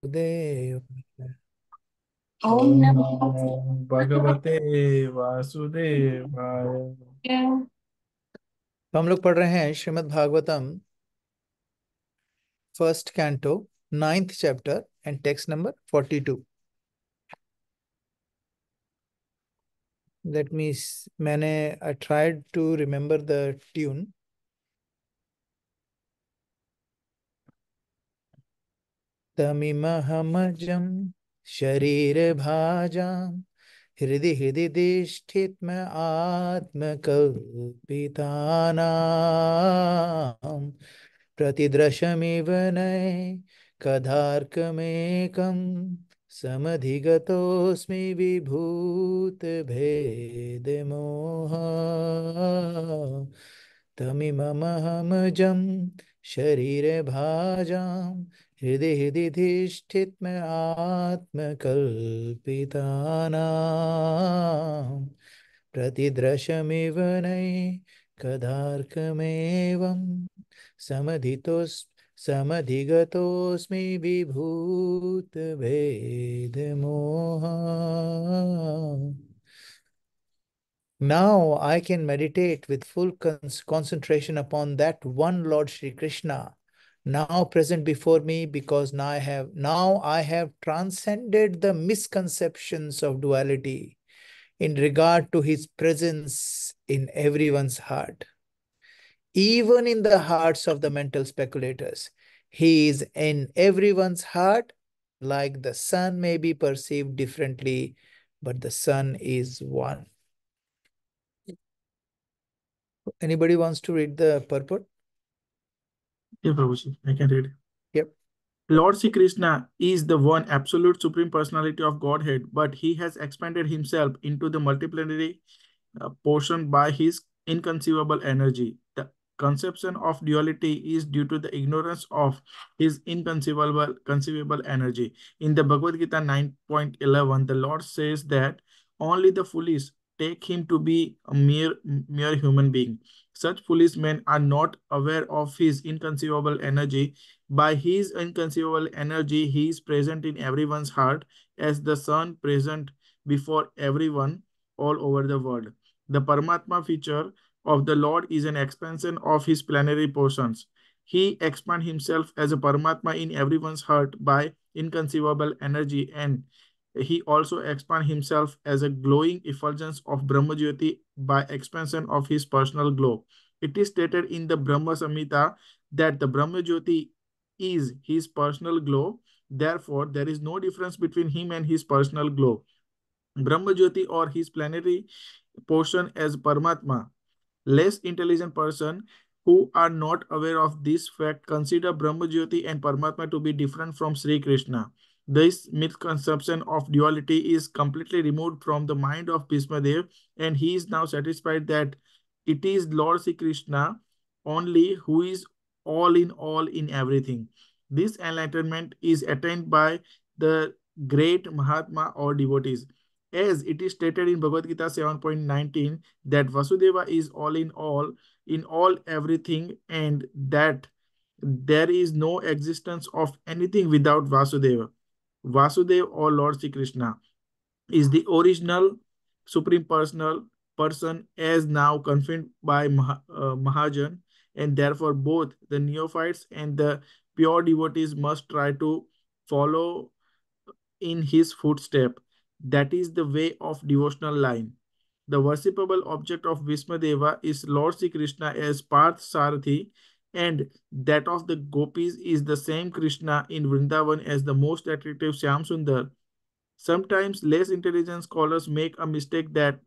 देव। ओम नमः ओम भगवते वासुदेवाय। शिवाय। तो हम लोग पढ़ रहे हैं Srimad Bhagavatam first canto ninth chapter and text number 42। Let me मैंने I tried to remember the tune. तमिमहमजं शरीर भाजां हृदि हृदि दिष्ठित्म आत्मकल्पितानां प्रतिदृशमिव कदार्कमेकं समधिगतोऽस्मि विभूतभेदमोह तमिममहमजं शरीरभाजां हृदि हृदि धिष्ठित्म आत्मकल्पितानां प्रतिदृशमिव कदार्कमेवं समधितोस् समधिगतोऽस्मि विभूतभेदमोह। Now I can meditate with full concentration upon that one Lord Shri Krishna, now present before me, because now I have transcended the misconceptions of duality in regard to his presence in everyone's heart, even in the hearts of the mental speculators. He is in everyone's heart, like the sun may be perceived differently, but the sun is one. Anybody wants to read the purport? Yeah, Prabhuji, I can read. Yep. Lord Sri Krishna is the one absolute supreme personality of Godhead, but he has expanded himself into the multiplicity portion by his inconceivable energy. The conception of duality is due to the ignorance of his conceivable energy. In the Bhagavad Gita 9.11, the Lord says that only the foolish take him to be a mere human being. Such foolish men are not aware of his inconceivable energy. By his inconceivable energy, he is present in everyone's heart as the sun present before everyone all over the world. The Paramatma feature of the Lord is an expansion of his plenary portions. He expands himself as a Paramatma in everyone's heart by inconceivable energy, and he also expands himself as a glowing effulgence of Brahmajyoti by expansion of his personal glow. It is stated in the Brahma Samhita that the Brahmajyoti is his personal glow. Therefore, there is no difference between him and his personal glow. Brahmajyoti or his plenary portion as Paramatma. Less intelligent person who are not aware of this fact consider Brahmajyoti and Paramatma to be different from Sri Krishna. This misconception of duality is completely removed from the mind of Bhismadev, and he is now satisfied that it is Lord Sri Krishna only who is all in everything. This enlightenment is attained by the great Mahatma or devotees. As it is stated in Bhagavad Gita 7.19, that Vasudeva is all in all everything, and that there is no existence of anything without Vasudeva. Vasudeva or Lord Sri Krishna is the original supreme personal person as now confirmed by Mahajan, and therefore both the neophytes and the pure devotees must try to follow in his footstep. That is the way of devotional line. The worshipable object of Vismadeva is Lord Sri Krishna as Parth Sarathi, and that of the gopis is the same Krishna in Vrindavan as the most attractive Shyam Sundar. Sometimes less intelligent scholars make a mistake and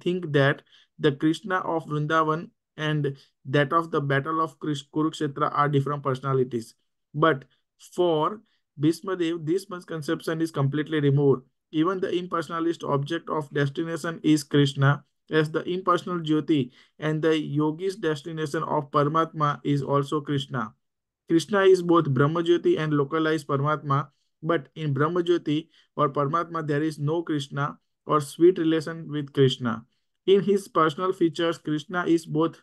think that the Krishna of Vrindavan and that of the battle of Kurukshetra are different personalities. But for Bhismadev, this misconception is completely removed. Even the impersonalist object of destination is Krishna, as the impersonal Jyoti, and the yogi's destination of Paramatma is also Krishna. Krishna is both Brahmajyoti and localized Paramatma, but in Brahmajyoti or Paramatma there is no Krishna or sweet relation with Krishna. In his personal features, Krishna is both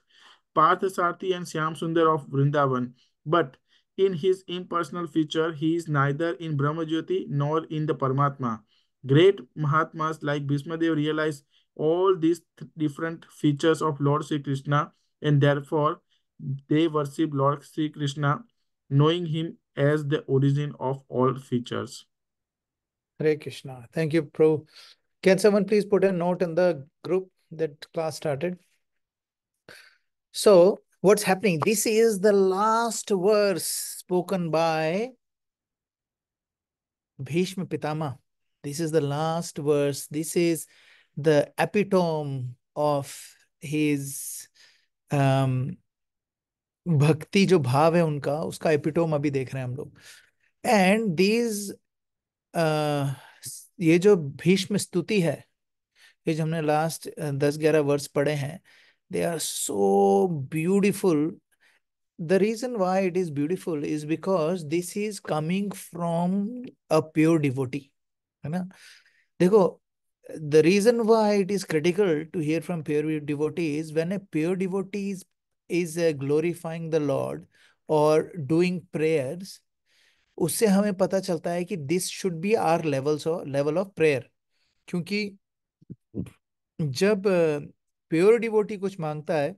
Parthasarthi and Shyam Sundar of Vrindavan, but In his impersonal feature, he is neither in Brahmajyoti nor in the Paramatma. Great Mahatmas like Bhishmadev realize all these different features of Lord Sri Krishna, and therefore they worship Lord Sri Krishna, knowing him as the origin of all features. Hare Krishna. Thank you, Prabhu. Can someone please put a note in the group that class started? So, what's happening? This is the last verse spoken by Bhishma Pitama. This is the last verse. This is the epitome of his भक्ति जो भाव है उनका, उसका epitome अभी देख रहे हैं हम लोग. एंड दीज ये जो भीष्म स्तुति है, ये जो हमने लास्ट 10-11 वर्ष पढ़े हैं, they are so beautiful. The reason why it is beautiful is because this is coming from a pure devotee, है ना. देखो, the reason why it is critical to hear from pure devotee is when a pure devotee is glorifying the Lord or doing prayers, उससे हमें पता चलता है कि this should be our level of prayer. क्योंकि जब प्योर डिवोटी कुछ मांगता है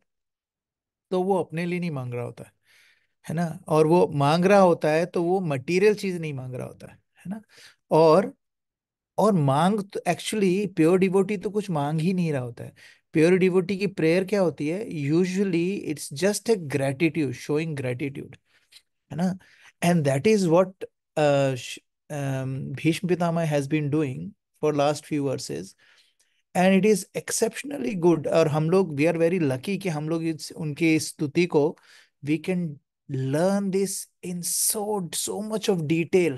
तो वो अपने लिए नहीं मांग रहा होता है ना. और वो मांग रहा होता है तो वो मटेरियल चीज नहीं मांग रहा होता है ना. और और मांग तो एक्चुअली प्योर डिवोटी तो कुछ मांग ही नहीं रहा होता है. प्योर डिवोटी की प्रेयर क्या होती है? Usually it's just a gratitude, showing gratitude, है ना. And that is what Bhishma Pitamah has been doing for last few verses, and it is exceptionally good. और हम लोग वी आर वेरी लकी कि हम लोग उनकी इस स्तुति को we can learn this in so much of detail,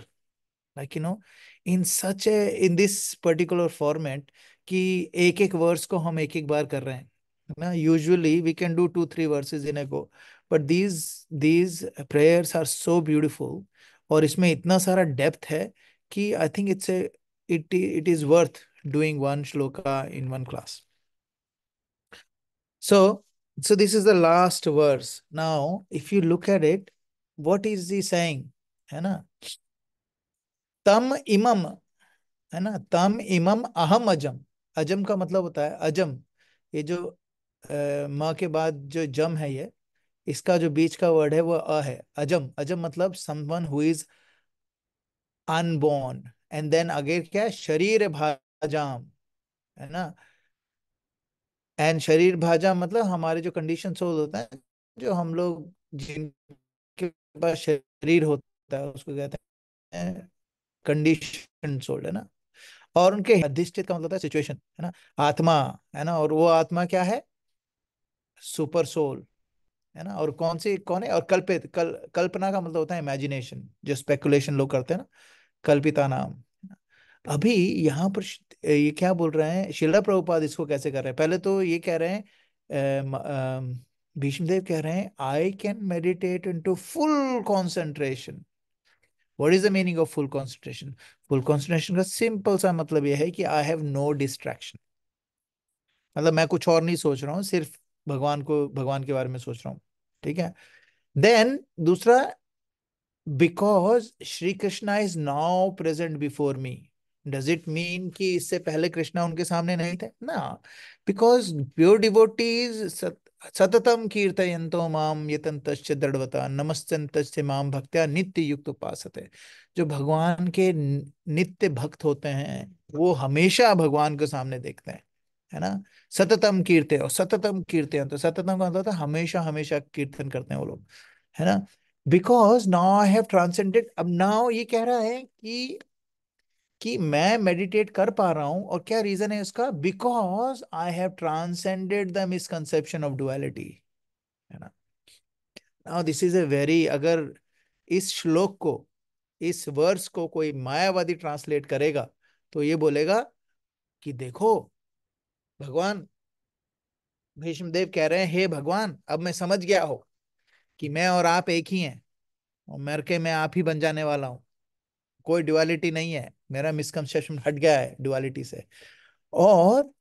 like in this particular format, कि एक एक वर्स को हम एक एक बार कर रहे हैं ना. Usually we can do 2-3 verses in a go, but these prayers are so beautiful, और इसमें इतना सारा डेप्थ है कि I think it is worth doing one shloka in one class. So this is the last verse. Now if you look at it, what is he saying, है ना. तम इमम, है ना. तम इमम अहम अजम. अजम का मतलब होता है अजम. ये जो माँ के बाद जो जम है, ये इसका जो बीच का वर्ड है वो अ है. अजम, अजम मतलब someone who is unborn. And then again क्या है? शरीर भाजाम, है ना. एंड शरीर भाजा मतलब हमारे जो कंडीशन सोल होता है, जो हम लोग जिनके पास शरीर होता है उसको कहते हैं कंडीशन सोल, है ना. और उनके अधिष्ठित का मतलब होता है सिचुएशन, है ना. आत्मा, है ना. और वो आत्मा क्या है? सुपर सोल, है ना. और कौन है? और कल्पना का मतलब होता है इमेजिनेशन, जो स्पेकुलेशन लोग करते हैं ना, कल्पिता नाम. अभी यहाँ पर ये क्या बोल रहे हैं शिला प्रभुपाद, इसको कैसे कर रहे हैं? पहले तो ये कह रहे हैं भीष्मदेव कह रहे हैं I can meditate into full concentration. What is the meaning of full concentration? Full concentration का सिंपल सा मतलब यह है कि आई हैव नो डिस्ट्रैक्शन. मतलब मैं कुछ और नहीं सोच रहा हूँ, सिर्फ भगवान के बारे में सोच रहा हूँ. ठीक है. देन दूसरा, because Shri Krishna is now present before me. Does it mean कि इससे पहले कृष्णा उनके सामने नहीं थे ना? बिकॉज प्योर डिवोटीज सततम कीर्तयन्तो माम यतन्तश्च दृढ़वता नमस्यन्तश्च माम भक्त्या नित्य युक्त उपासते. जो भगवान के नित्य भक्त होते हैं वो हमेशा भगवान के सामने देखते हैं, है ना. सततम कीर्ते, और सततम कीर्तन, तो सततम का मतलब था हमेशा हमेशा कीर्तन करते हैं वो लोग, है ना. Because now I have transcended. अब नाउ ये कह रहा है कि मैं मेडिटेट कर पा रहा हूं, और क्या रीजन है उसका? Because I have transcended the misconception of duality, है ना. Now this is a very, अगर इस श्लोक को, इस वर्स को कोई मायावादी ट्रांसलेट करेगा तो ये बोलेगा कि देखो भगवान, भीष्मदेव कह रहे हैं हे भगवान, अब मैं समझ गया हो कि मैं और आप एक ही हैं, और मर के मैं आप ही बन जाने वाला हूं. कोई ड्युअलिटी नहीं है, मेरा मिसकंसेप्शन हट गया है ड्युअलिटी से. और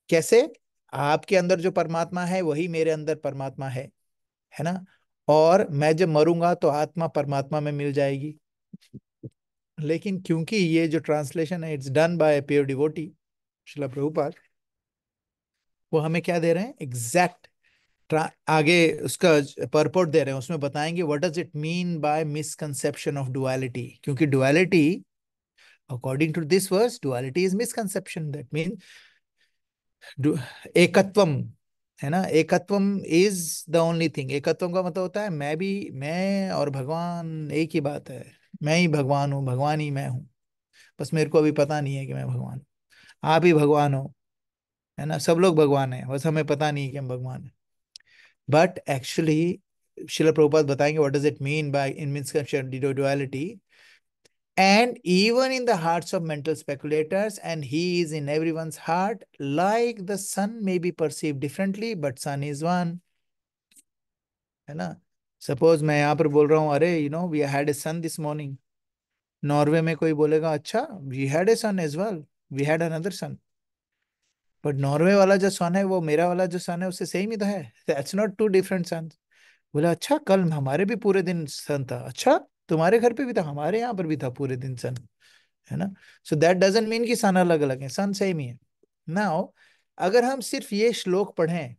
कैसे? आपके अंदर जो परमात्मा है वही मेरे अंदर परमात्मा है ना. और मैं जब मरूंगा तो आत्मा परमात्मा में मिल जाएगी। लेकिन क्योंकि ये जो ट्रांसलेशन है it's done by pure devotee Srila Prabhupada, वो हमें क्या दे रहे हैं एग्जैक्ट आगे उसका परपोर्ट दे रहे हैं, उसमें बताएंगे what does it mean by misconception of duality. क्योंकि duality according to this verse, duality is misconception, that mean एकत्वम, है ना, एकत्वम इज द ओनली थिंग। एकत्वम का मतलब होता है मैं भी, मैं और भगवान एक ही बात है, मैं ही भगवान हूँ, भगवान ही मैं हूँ, बस मेरे को अभी पता नहीं है कि मैं भगवान हूँ। आप ही भगवान हो, है ना, सब लोग भगवान है, बस हमें पता नहीं है कि हम भगवान है। बट एक्चुअली शिला प्रभुपाद बताएंगे what does it mean bye in misconception duality. And even in the hearts of mental speculators, and he is in everyone's heart, like the sun may be perceived differently, but sun is one, है ना। Suppose मैं यहाँ पर बोल रहा हूँ, अरे we had a son this morning. Norway में कोई बोलेगा अच्छा we had a son as well, we had another son. But Norway वाला जो सन है वो मेरा वाला जो सन है उससे सेम ही तो है, दैट्स नॉट टू डिफरेंट सन। बोला अच्छा कल हमारे भी पूरे दिन सन था, अच्छा तुम्हारे घर पे भी था, हमारे यहाँ पर भी था पूरे दिन सन, है ना। सो दैट डजंट मीन कि सन अलग अलग है, सन सेम ही है। नाउ अगर हम सिर्फ ये श्लोक पढ़ें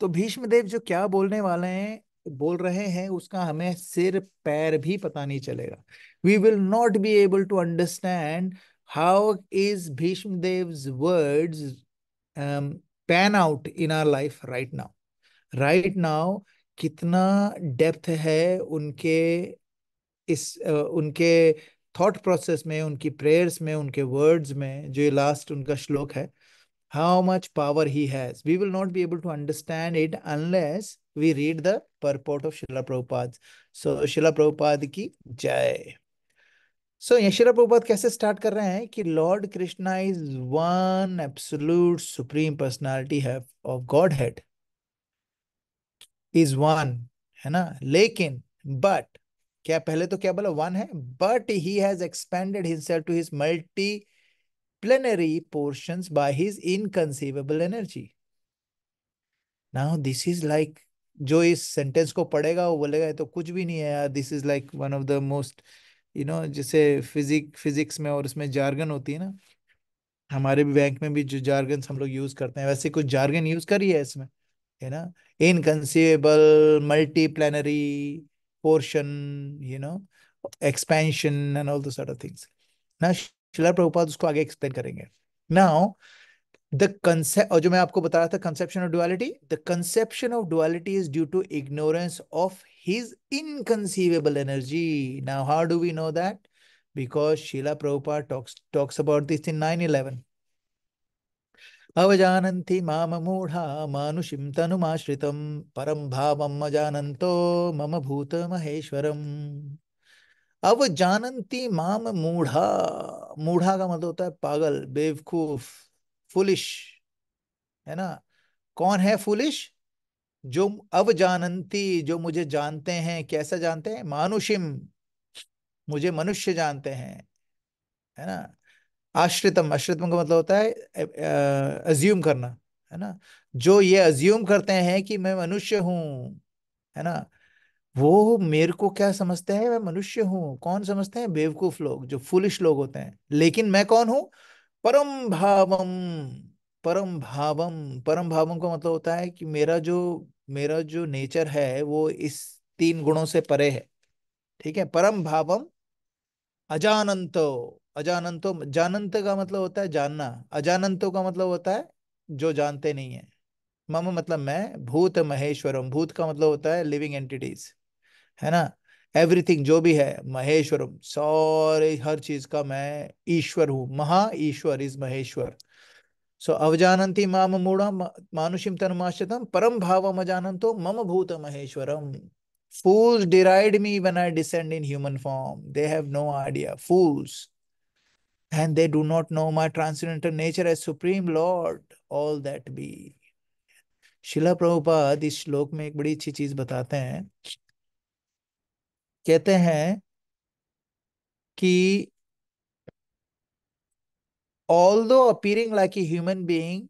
तो भीष्म देव जो क्या बोलने वाले हैं, बोल रहे हैं, उसका हमें सिर पैर भी पता नहीं चलेगा। We will not be able to understand how is Bhishma Dev's words pan out in our life right now. Right now कितना डेप्थ है उनके उनके थॉट प्रोसेस में, उनकी प्रेयर्स में, उनके वर्ड्स में, जो ये लास्ट उनका श्लोक है, how much power he has. We will not be able to understand it unless we read the purport of Srila Prabhupada. So Srila Prabhupada की जय। So ये Srila Prabhupada कैसे स्टार्ट कर रहे हैं कि lord Krishna is one absolute supreme personality है of Godhead, is one, है ना। लेकिन बट क्या, पहले तो क्या बोला, वन है, but he has expanded himself to his multi plenary portions by his inconceivable energy. Now this is like, जो इस सेंटेंस को पढ़ेगा वो बोलेगा ये तो कुछ भी नहीं है यार, this is like one of the most, जैसे फिजिक्स में और उसमें जार्गन होती है ना, हमारे भी बैंक में भी जो जार्गन हम लोग यूज करते हैं वैसे कुछ जार्गन यूज करिए इसमें, है ना। Inconceivable, multi planetary portion, you know expansion and all the sort of things ना। शिला प्रभुपाद उसको आगे एक्सप्लेन करेंगे। नाउ द कंसेप्ट, और जो मैं आपको बता रहा था conception of duality, the conception of duality is due to ignorance of his inconceivable energy. Now how do we know that? Because Srila Prabhupada talks about this in 9/11। अवजानन्ति माम मूढ़ा मानुषिं तनुमाश्रितं परं भावम् अजानन्तो मम भूत महेश्वरम। अवजानन्ति माम मूढ़ा, मूढ़ा का मतलब होता है पागल, बेवकूफ, फुलिश, है ना। कौन है फुलिश? जो अब जानती, जो मुझे जानते हैं, कैसा जानते हैं, मानुषिम, मुझे मनुष्य जानते हैं, है ना। आश्रितम, आश्रितम का मतलब होता है अज्यूम करना, है ना। जो ये अज्यूम करते हैं कि मैं मनुष्य हूं, है ना, वो मेरे को क्या समझते हैं, मैं मनुष्य हूं। कौन समझते हैं? बेवकूफ लोग, जो फुलिश लोग होते हैं। लेकिन मैं कौन हूं? परम भावम, परम भावम, परम भावम का मतलब होता है कि मेरा जो नेचर है वो इस तीन गुणों से परे है, ठीक है। परम भावम अजानंतो, अजानंतो, जानंत का मतलब होता है जानना, अजानंतो का मतलब होता है जो जानते नहीं है। मम मतलब मैं, भूत महेश्वरम, भूत का मतलब होता है लिविंग एंटिटीज, है ना। एवरीथिंग जो भी है, महेश्वरम, सारे हर चीज का मैं ईश्वर हूँ, महा ईश्वर इज महेश्वर। सो अवजानन्ति माम मूढ़ा मानुषिम तनुमाश्रितम परम भावम अजानन्तो मम भूत Maheshwaram. Fools deride me when I descend in human form. They have no idea. Fools. And they do not know my transcendental nature as Supreme Lord, all that be. शिला प्रभुपाद इस श्लोक में एक बड़ी अच्छी चीज बताते हैं। कहते हैं कि although appearing like a human being,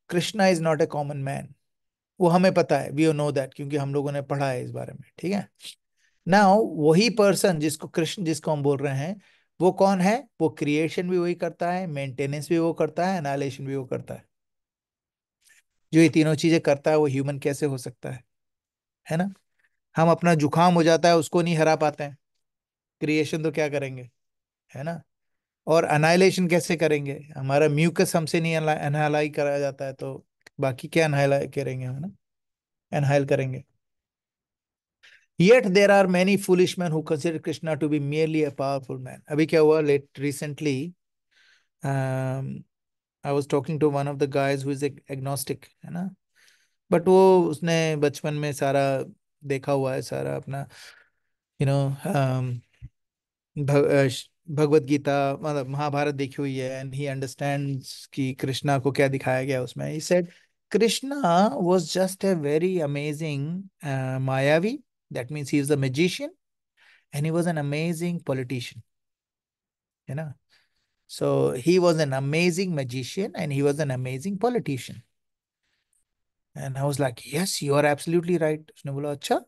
Krishna is not a common man. वो हमें पता है, वी नो दैट, क्योंकि हम लोगों ने पढ़ा है इस बारे में, ठीक है। नाउ वही पर्सन जिसको कृष्ण, जिसको हम बोल रहे हैं, वो कौन है? वो क्रिएशन भी वही करता है, मेंटेनेंस भी वो करता है, एनालिसिस भी वो करता है। जो ये तीनों चीजें करता है वो ह्यूमन कैसे हो सकता है ना? हम अपना जुकाम हो जाता है उसको नहीं हरा पाते हैं, क्रिएशन तो क्या करेंगे, है ना? और अनाइलेशन कैसे करेंगे? हमारा म्यूकस हमसे नहीं अनहाइलाई करा जाता है, तो बाकी क्या अनहाइलाई करेंगे हम, है ना? अनहाइल करेंगे। Yet there are many foolish men who consider Krishna to be merely a powerful man. अभी क्या हुआ late recently, I was talking to one of the guys who is agnostic, है ना? बट वो उसने बचपन में सारा देखा हुआ है, सारा अपना यू नो भगवत गीता, मतलब महाभारत देखी हुई है, एंड ही अंडरस्टैंड्स कि कृष्णा को क्या दिखाया गया उसमें। He said Krishna was just a very amazing मायावी, that means he is the magician, and he was an amazing politician, you know. So he was an amazing magician and he was an amazing politician. And I was like, yes, you are absolutely right. उसने बोला अच्छा,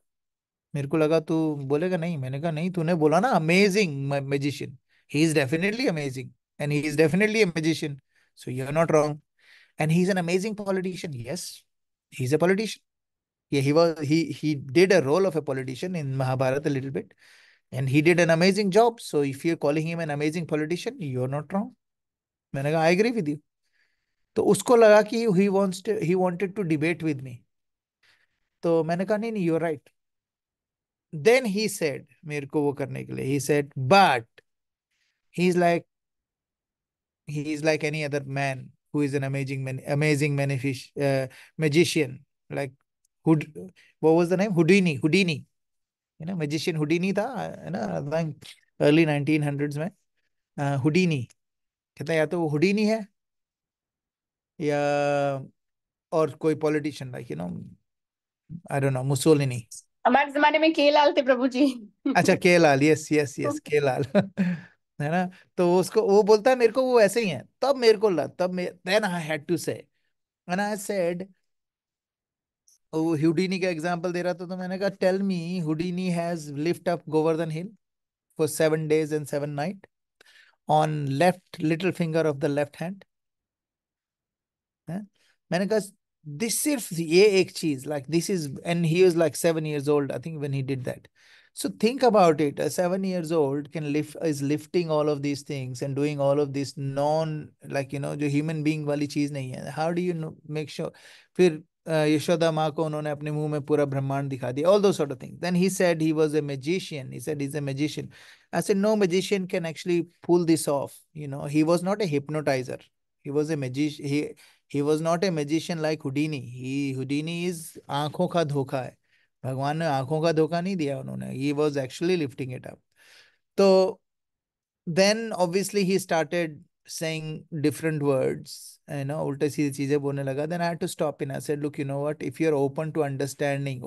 मेरे को लगा तू बोलेगा नहीं। मैंने कहा नहीं, तूने बोला ना amazing magician, he is definitely amazing and he is definitely a magician, so you are not wrong. And he is an amazing politician, yes, he is a politician. Yeah, he did a role of a politician in Mahabharata a little bit, and he did an amazing job. So if you're calling him an amazing politician, you're not wrong. मैंने कहा I agree with you. तो उसको लगा कि he wanted to debate with me. तो मैंने कहा नहीं नहीं, you are right. Then he said, मेरे को वो करने के लिए, he said but he is like he is like any other man who is an amazing magician, like Houd, what was the name? Houdini, you know, magician Houdini था, है ना? like early 1900s में Houdini कहता है, या तो वो Houdini है या और कोई politician, like I don't know, Mussolini. हमारे जमाने में केलाल थे प्रभु जी। अच्छा, के लाल, यस यस यस, के लाल है ना? तो उसको वो बोलता है मेरे को वो ऐसे ही है। तब मेरे को लगा, then I had to say, and I said, वो हुडीनी का एग्जांपल दे रहा था, तो मैंने कहा tell me, Houdini has lift up Govardhan hill for 7 days and 7 nights on left little finger of the left hand, है? मैंने कहा दिस, सिर्फ ये एक चीज, like this is, and he was like 7 years old, I think, when he did that. So think about it. A 7 years old can lift, is lifting all of these things and doing all of this non, like जो human being वाली चीज नहीं है। How do you know, make sure? फिर यशोदा माँ को उन्होंने अपने मुंह में पूरा ब्रह्मांड दिखा दिया, all those sort of things. Then he said he was a magician. He said he's a magician. I said no magician can actually pull this off. He was not a hypnotizer. He was a magician. He was not a magician like Houdini. Houdini is आंखों का धोखा है। भगवान ने आंखों का धोखा नहीं दिया उन्होंने। He was actually lifting it up. तो then obviously he started saying different words, उल्टे सीधे चीजें बोलने लगा। then I had to stop him. I said, look, you know what, if you're open to understanding,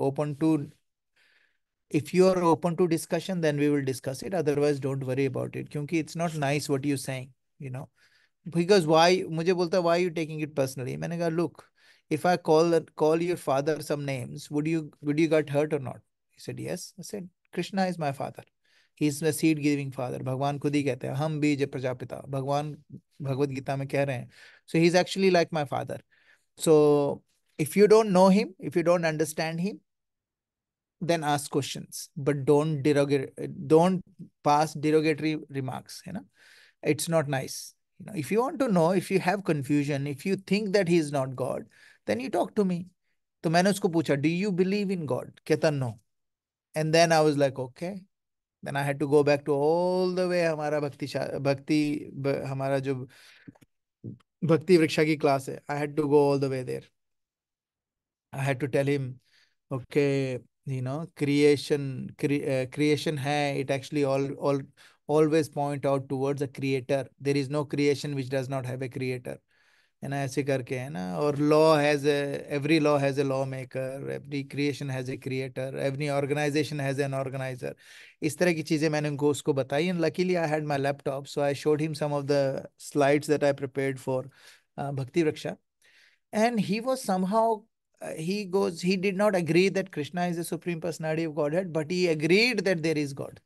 if you are open to discussion, then we will discuss it, otherwise don't worry about it, क्योंकि it's not nice what you're saying, you know because why, मुझे बोलता है why you taking it personally? मैंने कहा look, if I call your father some names, would you get hurt or not? He said yes. I said Krishna is my father. He is the seed giving father. भगवान खुद ही कहते हैं हम बीज प्रजापिता, भगवान भगवत गीता में कह रहे हैं। So he is actually like my father. So if you don't know him, if you don't understand him, then ask questions, but don't pass derogatory remarks, it's not nice. If you want to know, if you have confusion, if you think that he is not God, then you talk to me. तो मैंने उसको पूछा, do you believe in God? कहता no. And then I was like, okay. Then I had to go back to all the way हमारा हमारा जो भक्ति वृक्षा की क्लास है, I had to go all the way there. I had to tell him, okay, creation hai, it actually all always point out towards a creator. There is no creation which does not have a creator, है ना? ऐसे करके, है ना? और every law has a lawmaker, every creation has a creator, every organization has an organizer. इस तरह की चीजें मैंने उसको बताई, and luckily I had my laptop, so I showed him some of the slides that I prepared for Bhakti Raksha, and he was somehow he did not agree that Krishna is the supreme personality of Godhead, but he agreed that there is God.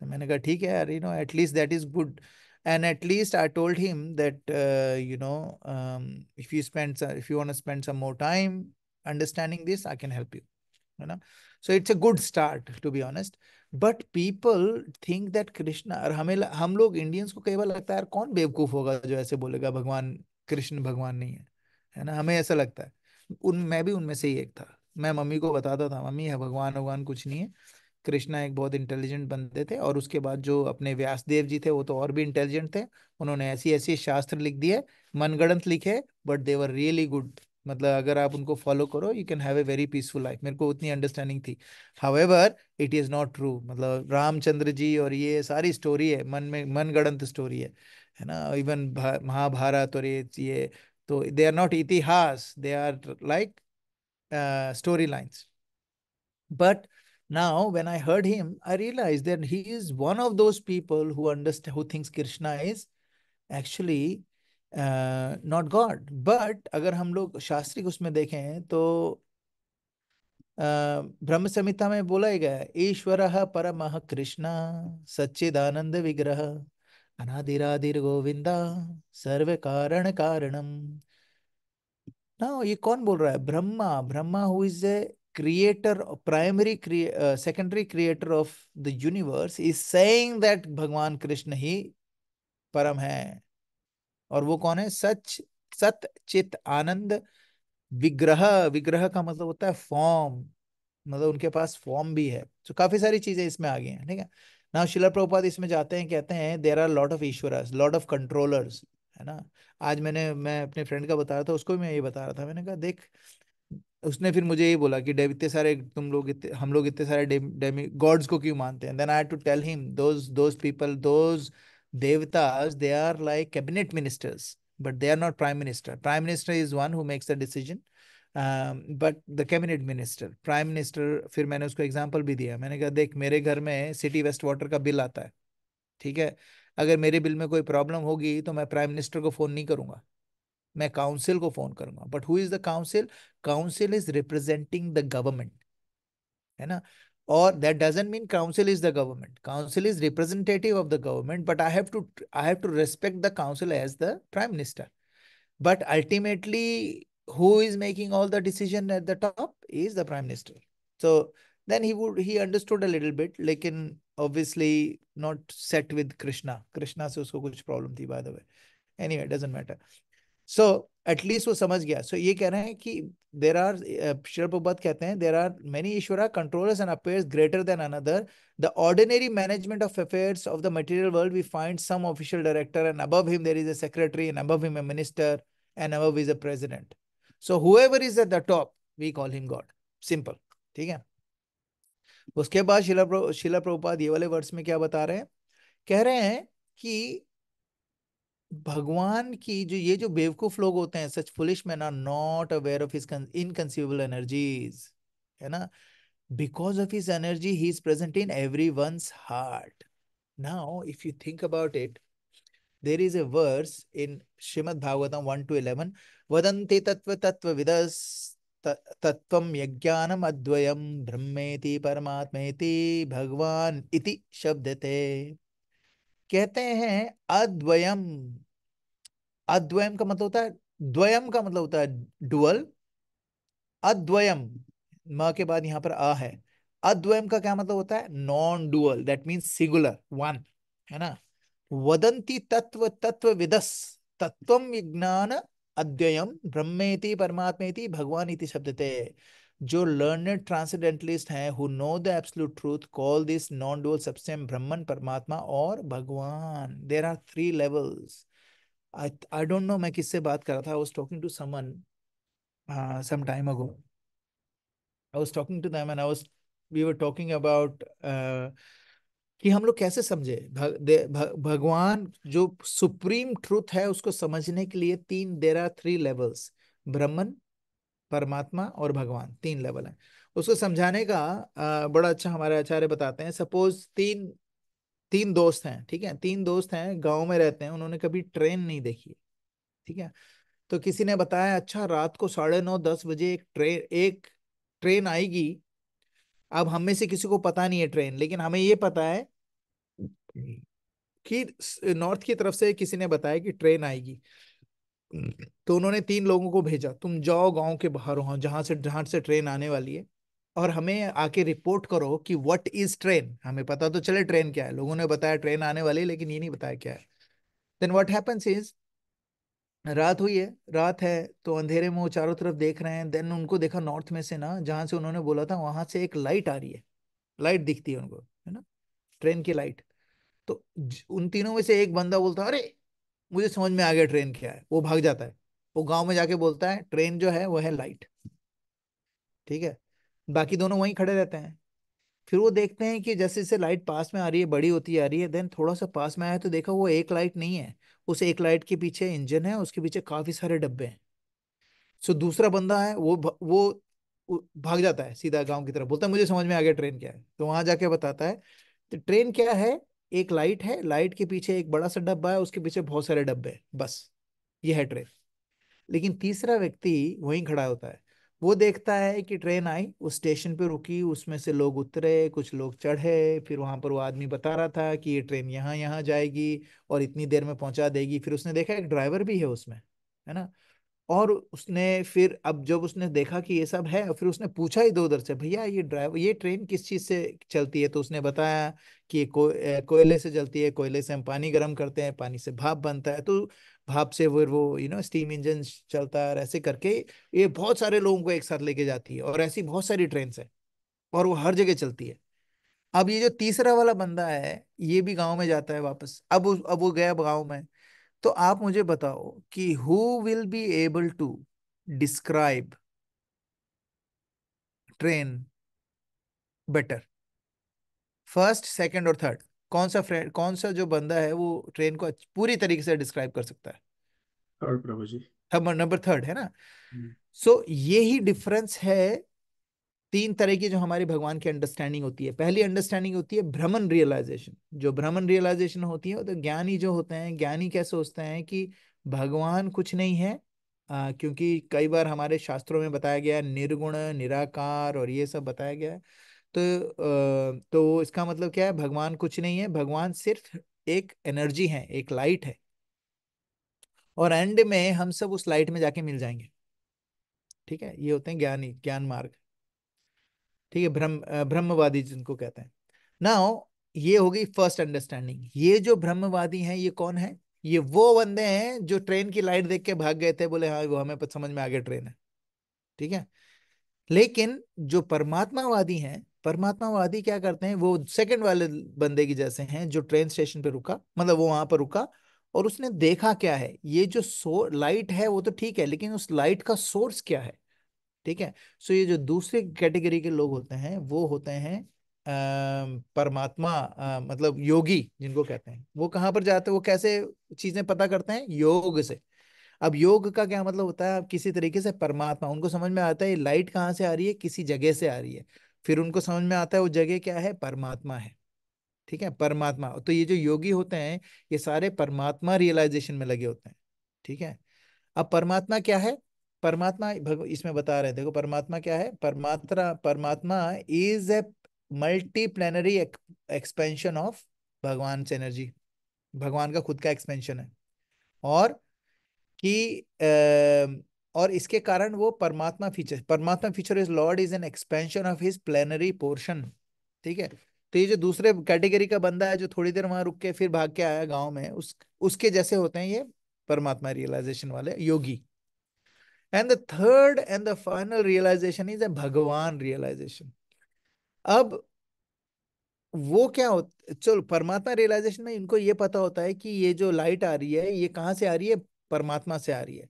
तो मैंने कहा ठीक है यार, at least that is good. And at least I told him that, if you want to spend some more time understanding this, I can help you. So it's a good start, to be honest. But people think that Krishna, और हम लोग Indians को कई बार लगता है यार कौन बेवकूफ होगा जो ऐसे बोलेगा भगवान कृष्ण भगवान नहीं है ना, हमें ऐसा लगता है। मैं भी उनमें से ही एक था। मैं मम्मी को बताता था, मम्मी है भगवान भगवान कुछ नहीं है, कृष्णा एक बहुत इंटेलिजेंट बंदे थे। और उसके बाद जो अपने व्यासदेव जी थे वो तो और भी इंटेलिजेंट थे, उन्होंने ऐसी ऐसी शास्त्र लिख दिए, मनगढ़ंत लिखे, but they were really good. मतलब अगर आप उनको फॉलो करो you can have a very peaceful life. मेरे को उतनी अंडरस्टैंडिंग थी। However it is not true. मतलब रामचंद्र जी और ये सारी स्टोरी है, मनगढ़ंत स्टोरी है ना। इवन महाभारत और ये तो दे आर नॉट इतिहास, they are like story lines. But now, when I heard him, I realized that he is one of those people who understand, who thinks Krishna is actually not God. But अगर हम लोग शास्त्रिक उसमें देखें तो ब्रह्म संहिता में बोला ही गया है, ईश्वरः परमः कृष्ण सच्चिदानंद विग्रह अनादिरादिर गोविंदा सर्व कारण कारणम। ना ये कौन बोल रहा है? Brahma. Brahma who is a creator, secondary creator of the universe is saying that भगवान कृष्ण ही परम है। और वो कौन है? सच सत चित आनंद विग्रह। विग्रह का मतलब होता है फॉर्म, मतलब उनके पास फॉर्म भी है। तो काफी सारी चीजें इसमें आ गई हैं, ठीक है ना। शिला प्रभुपाद इसमें जाते हैं, कहते हैं देयर आर लॉट ऑफ ईश्वरस, लॉट ऑफ कंट्रोलर्स, है ना। आज मैं अपने फ्रेंड का बता रहा था, उसको भी मैं ये बता रहा था। मैंने कहा देख, उसने फिर मुझे ये बोला कि इतने सारे हम लोग इतने सारे डेमी गॉड्स को क्यों मानते हैं। Then I had to tell him those people, those देवतास, they are like cabinet ministers, but they are not prime minister. Prime minister is one who makes the decision, but the cabinet minister, prime minister. फिर मैंने उसको example भी दिया। मैंने कहा देख, मेरे घर में सिटी वेस्ट वाटर का बिल आता है, ठीक है। अगर मेरे बिल में कोई प्रॉब्लम होगी तो मैं प्राइम मिनिस्टर को फोन नहीं करूंगा, मैं काउंसिल को फोन करूंगा। But who is the council? Council is representing the government, है ना। और that doesn't mean council is the government, council is representative of the government, but I have to respect the council as the prime minister. But ultimately, who is making all the decision at the top is the prime minister. So then he understood a little bit, लेकिन obviously not set with Krishna. Krishna से उसको कुछ problem थी, by the way. Anyway, it doesn't matter. So at least वो समझ गया। So ये कह रहे हैं कि there are, श्रील प्रभुपाद कहते हैं, there are many Ishvara controllers and appears greater than another. The ordinary management of affairs of the material world, we find some official director, and above him there is a secretary, and above him a minister, and above is a president. So whoever is at the top, we call him God. Simple, ठीक है। उसके बाद शिला प्रभुपाद ये वाले words में क्या बता रहे हैं? कह रहे हैं कि भगवान की जो बेवकूफ लोग होते हैं, such foolish man are not aware of his inconceivable energies, है ना। Because of his energy he is present in everyone's heart. Now if you think about it, there is a verse in Srimad Bhagavatam 1 to 11, vadanti tattva vidas tattvam yajnanam advayam brahmeti paramatmeti भगवान इति शब्दते। कहते हैं अद्वयम। अद्वयम का मतलब होता है, द्वयम का मतलब होता है डुअल। अद्वयम, म के बाद यहां पर आ है। अद्वयम का क्या मतलब होता है? Non dual, that means singular, one, है ना। वदंती तत्व तत्व विदस तत्वम विज्ञान अद्वयम ब्रह्मेति परमात्मेति भगवान इति शब्दते। जो लर्नेड ट्रांसेंडेंटलिस्ट हैं, who know the absolute truth, call this non dual substance Brahman, Paramatma और Bhagavan. There are three levels. I don't know मैं किससे बात कर रहा था। I was talking to someone some time ago. I was talking to them and we were talking about कि हम लोग कैसे समझे भगवान जो सुप्रीम ट्रूथ है उसको समझने के लिए देर आर थ्री लेवल्स, ब्रह्मन, परमात्मा और भगवान, तीन लेवल है। उसको समझाने का बड़ा अच्छा हमारे आचार्य बताते हैं। सपोज तीन दोस्त हैं, ठीक है। तीन दोस्त हैं, गांव में रहते हैं, उन्होंने कभी ट्रेन नहीं देखी है, ठीक है। तो किसी ने बताया अच्छा रात को 9:30-10 बजे एक ट्रेन आएगी। अब हम में से किसी को पता नहीं है ट्रेन, लेकिन हमें ये पता है कि नॉर्थ की तरफ से किसी ने बताया कि ट्रेन आएगी। तो उन्होंने 3 लोगों को भेजा, तुम जाओ गांव के बाहर वहां जहां से ट्रेन आने वाली है, और हमें आके रिपोर्ट करो कि व्हाट इज ट्रेन। हमें पता तो चले ट्रेन क्या है, लोगों ने बताया ट्रेन आने वाली है, लेकिन ये नहीं बताया क्या है। देन व्हाट हैपेंस इज, रात हुई है, रात है, तो अंधेरे में वो चारों तरफ देख रहे हैं। देन उनको देखा नॉर्थ में से ना, जहां से उन्होंने बोला था वहां से एक लाइट आ रही है, लाइट दिखती है उनको, है ना, ट्रेन की लाइट। तो उन तीनों में से एक बंदा बोलता है अरे मुझे समझ में आ गया ट्रेन क्या है, वो भाग जाता है। वो गांव में जाके बोलता है ट्रेन जो है वो है लाइट। ठीक है, बाकी दोनों वहीं खड़े रहते हैं। फिर वो देखते हैं कि जैसे जैसे लाइट पास में आ रही है, बड़ी होती आ रही है। देन थोड़ा सा पास में आया तो देखा वो एक लाइट नहीं है, उस एक लाइट के पीछे इंजन है, उसके पीछे काफी सारे डब्बे हैं। सो दूसरा बंदा है वो भाग जाता है सीधा गांव की तरफ, बोलता है मुझे समझ में आ गया ट्रेन क्या है। तो वहां जाके बताता है तो ट्रेन क्या है, एक लाइट है, लाइट के पीछे एक बड़ा सा डब्बा है, उसके पीछे बहुत सारे डब्बे हैं, बस ये है ट्रेन। लेकिन तीसरा व्यक्ति वहीं खड़ा होता है, वो देखता है कि ट्रेन आई, उस स्टेशन पे रुकी, उसमें से लोग उतरे, कुछ लोग चढ़े, फिर वहां पर वो आदमी बता रहा था कि ये ट्रेन यहाँ यहाँ जाएगी और इतनी देर में पहुंचा देगी। फिर उसने देखा एक ड्राइवर भी है उसमें, है ना। और उसने फिर अब जब उसने देखा कि ये सब है, फिर उसने पूछा इधर उधर से, भैया ये ट्रेन किस चीज से चलती है। तो उसने बताया कि ये कोयले से चलती है, कोयले से हम पानी गर्म करते हैं, पानी से भाप बनता है, तो भाप से वो स्टीम इंजन चलता है, और ऐसे करके ये बहुत सारे लोगों को एक साथ लेके जाती है, और ऐसी बहुत सारी ट्रेन है, और वो हर जगह चलती है। अब ये जो तीसरा वाला बंदा है, ये भी गांव में जाता है वापस। अब वो गया गांव में। तो आप मुझे बताओ कि who will be able to describe train better, first second और थर्ड। कौन सा जो बंदा है वो ट्रेन को पूरी तरीके से डिस्क्राइब कर सकता है। थर्ड प्रभु जी। नंबर थर्ड है ना। हम्म। सो यही डिफरेंस है। 3 तरह की जो हमारी भगवान की अंडरस्टैंडिंग होती है, पहली अंडरस्टैंडिंग होती है ब्रह्मन रियलाइजेशन। जो ब्रह्मन रियलाइजेशन होती है, तो ज्ञानी जो होते हैं, ज्ञानी क्या सोचते हैं कि भगवान कुछ नहीं है। क्योंकि कई बार हमारे शास्त्रों में बताया गया है निर्गुण निराकार और ये सब बताया गया है। तो इसका मतलब क्या है, भगवान कुछ नहीं है, भगवान सिर्फ एक एनर्जी है, एक लाइट है, और एंड में हम सब उस लाइट में जाके मिल जाएंगे। ठीक है, ये होते हैं ज्ञानी, ज्ञान मार्ग। ठीक है, ब्रह्मवादी जिनको कहते हैं। नाउ ये हो गई फर्स्ट अंडरस्टैंडिंग। ये जो ब्रह्मवादी हैं ये कौन है, ये वो बंदे हैं जो ट्रेन की लाइट देख के भाग गए थे, बोले हाँ वो हमें समझ में आ गया ट्रेन है। ठीक है, लेकिन जो परमात्मावादी हैं, परमात्मावादी क्या करते हैं, वो सेकंड वाले बंदे की जैसे हैं जो ट्रेन स्टेशन पे रुका, मतलब वो वहां पर रुका, और उसने देखा क्या है, ये जो लाइट है वो तो ठीक है, लेकिन उस लाइट का सोर्स क्या है। ठीक है। सो ये जो दूसरे कैटेगरी के लोग होते हैं वो होते हैं परमात्मा, मतलब योगी जिनको कहते हैं। वो कहाँ पर जाते हैं, वो कैसे चीजें पता करते हैं, योग से। अब योग का क्या मतलब होता है, अब किसी तरीके से परमात्मा, उनको समझ में आता है ये लाइट कहाँ से आ रही है, किसी जगह से आ रही है। फिर उनको समझ में आता है वो जगह क्या है, परमात्मा है। ठीक है, परमात्मा। तो ये जो योगी होते हैं ये सारे परमात्मा रियलाइजेशन में लगे होते हैं। ठीक है। अब परमात्मा क्या है, परमात्मा इसमें बता रहे हैं, देखो परमात्मा क्या है, Paramatma is a multi plenary expansion of भगवान से एनर्जी। भगवान का खुद का एक्सपेंशन है। और कि और इसके कारण वो परमात्मा feature is Lord is an expansion of his plenary portion. ठीक है। तो ये जो दूसरे कैटेगरी का बंदा है जो थोड़ी देर वहां रुक के फिर भाग के आया गांव में, उसके जैसे होते हैं ये परमात्मा रियलाइजेशन वाले योगी। And the third and the final realization is a Bhagavan realization. अब वो क्या होता, चलो परमात्मा रियलाइजेशन में इनको ये पता होता है कि ये जो लाइट आ रही है ये कहाँ से आ रही है, परमात्मा से आ रही है।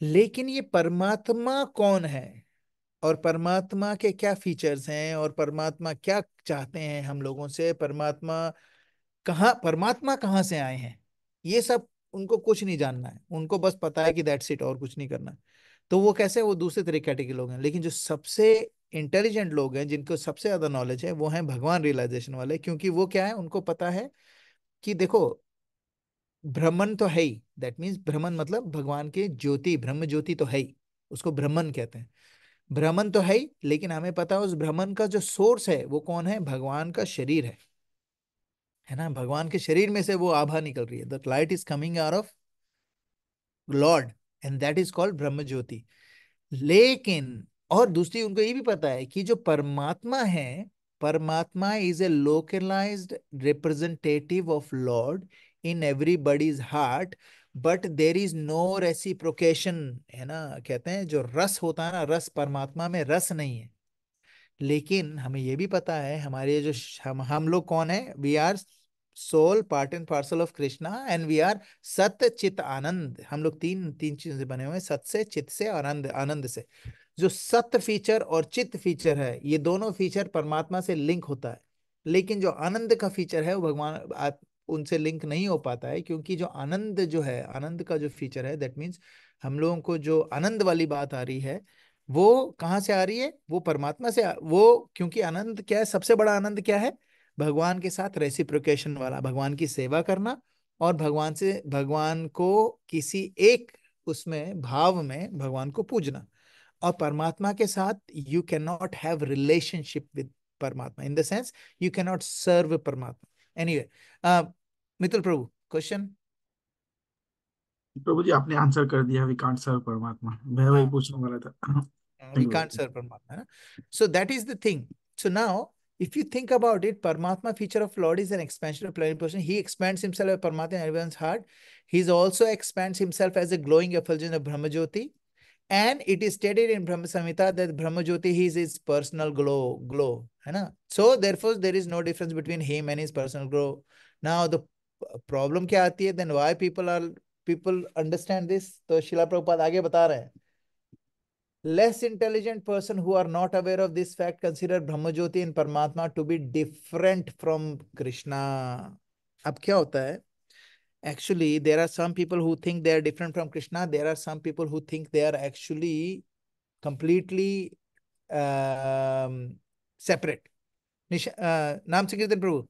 लेकिन ये परमात्मा कौन है, और परमात्मा के क्या फीचर्स हैं, और परमात्मा क्या चाहते हैं हम लोगों से, परमात्मा कहाँ से आए हैं, ये सब उनको कुछ नहीं जानना है। उनको बस पता है कि दैट्स इट, और कुछ नहीं करना है। तो वो कैसे, वो दूसरे तरह कैटेगरी लोग हैं। लेकिन जो सबसे इंटेलिजेंट लोग हैं, जिनको सबसे ज्यादा नॉलेज है, वो हैं भगवान रियलाइजेशन वाले। क्योंकि वो क्या है, उनको पता है कि देखो ब्रह्मन तो है ही, दैट मीन्स ब्रह्मन मतलब भगवान के ज्योति, ब्रह्म ज्योति तो है ही, उसको ब्रह्मन कहते हैं। ब्रह्मन तो है ही, लेकिन हमें पता है उस ब्रह्मन का जो सोर्स है वो कौन है? भगवान का शरीर है ना। भगवान के शरीर में से वो आभा निकल रही है, the light is coming out of Lord, and that is called ब्रह्म ज्योति। लेकिन और दूसरी उनको ये भी पता है कि जो परमात्मा है, Paramatma is a localized representative of Lord in everybody's heart, but there is no reciprocation, है ना। कहते हैं जो रस होता है ना, रस, परमात्मा में रस नहीं है। लेकिन हमें ये भी पता है हमारे जो हम लोग कौन है? We are soul, part and parcel of Krishna, and we are satya chit आनंद। हम लोग तीन तीन चीजें बने हुए हैं, सत्य से, चित्त से, आनंद, आनंद से। जो सत्य फीचर और चित्त फीचर है, ये दोनों फीचर परमात्मा से लिंक होता है। लेकिन जो आनंद का फीचर है वो भगवान आप उनसे लिंक नहीं हो पाता है, क्योंकि जो आनंद जो है, आनंद का जो फीचर है, दैट मीन्स हम लोगों को जो आनंद वाली बात आ रही है वो कहाँ से आ रही है? वो परमात्मा से वो, क्योंकि आनंद क्या है? सबसे बड़ा आनंद क्या है? भगवान के साथ रेसिप्रोकेशन वाला, भगवान की सेवा करना, और भगवान से, भगवान को किसी एक उसमें भाव में भगवान को पूजना। और परमात्मा के साथ you can not have relationship with Paramatma, in the sense you can not serve Paramatma. Anyway, Mitra Prabhu, question. प्रभु जी आपने आंसर कर दिया, वी कांट सर्व परमात्मा, मैं वही हाँ, पूछने वाला था। we thank can't you. serve Paramatma. Hai na? So that is the thing. So now, if you think about it, Paramatma feature of Lord is an expansion of pluripotent. He expands himself as Paramatma in everyone's heart. He also expands himself as a glowing effulgence of Brahmajyoti. And it is stated in Brahma Samhita that Brahmajyoti is his personal glow. Hai na? So therefore, there is no difference between him and his personal glow. Now the problem क्या आती है? Then why people understand this? तो शिला प्रभुपाद आगे बता रहे हैं, less intelligent person who are not aware of this fact consider Brahmajyoti and Paramatma to be different from Krishna. अब क्या होता है? Actually, there are some people who think they are different from Krishna. There are some people who think they are actually completely separate. नाम से कीर्तन प्रभु।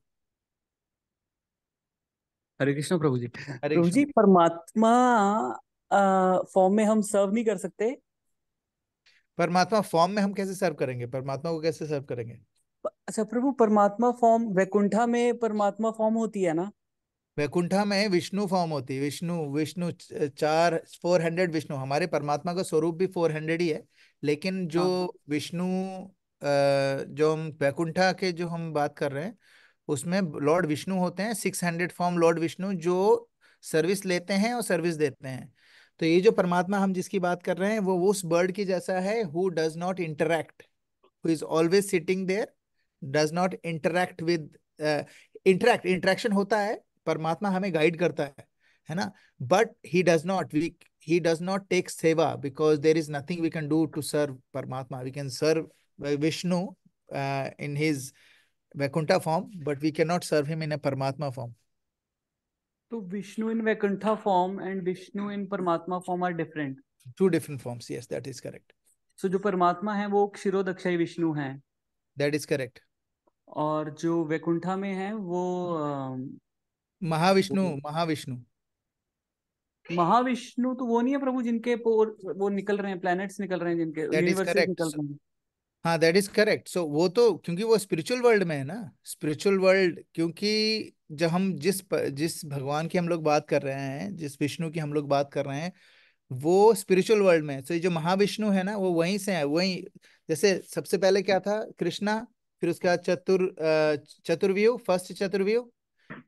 हरे कृष्ण प्रभु जी। हरे प्रभु कृष्ण। जी, परमात्मा form में हम सर्व नहीं कर सकते? परमात्मा फॉर्म में हम कैसे सर्व करेंगे? परमात्मा को कैसे सर्व करेंगे? अच्छा प्रभु, परमात्मा फॉर्म वैकुंठा में परमात्मा फॉर्म होती है ना? वैकुंठा में विष्णु फॉर्म होती है। विष्णु विष्णु 400 विष्णु, हमारे परमात्मा का स्वरूप भी 400 ही है। लेकिन जो हाँ विष्णु जो हम वैकुंठा के जो हम बात कर रहे हैं, उसमें लॉर्ड विष्णु होते हैं, 600 फॉर्म लॉर्ड विष्णु जो सर्विस लेते हैं और सर्विस देते हैं। तो ये जो परमात्मा हम जिसकी बात कर रहे हैं वो उस बर्ड की जैसा है, who does not interact, who is always sitting there, does not interact with interaction होता है, परमात्मा हमें गाइड करता है ना। But he does not take सेवा, because there is nothing we can do to serve परमात्मा. We can serve Vishnu in his Vaikuntha form, but we cannot serve him in a Paramatma form. तो Vishnu in Vaikuntha form and Vishnu in Paramatma form are different. Two different forms, yes, that is correct. So जो परमात्मा है वो क्षीरोदक्षाई विष्णु है, That is correct. और जो वैकुंठा में है वो महाविष्णु, वो महाविष्णु। महाविष्णु तो वो नहीं है प्रभु जिनके वो निकल रहे हैं, प्लैनेट्स निकल रहे हैं, जिनके That is यूनिवर्सेस correct. निकल रहे हैं। हाँ, दैट इज करेक्ट। सो वो तो क्योंकि वो स्पिरिचुअल वर्ल्ड में है ना, स्पिरिचुअल वर्ल्ड, क्योंकि जब हम जिस भगवान की हम लोग बात कर रहे हैं, जिस विष्णु की हम लोग बात कर रहे हैं, वो स्पिरिचुअल वर्ल्ड में है। तो ये जो महाविष्णु है ना, वो वहीं से है, वहीं। जैसे सबसे पहले क्या था? कृष्णा, फिर उसके बाद चतुर्व्यूह, फर्स्ट चतुर्व्यूह,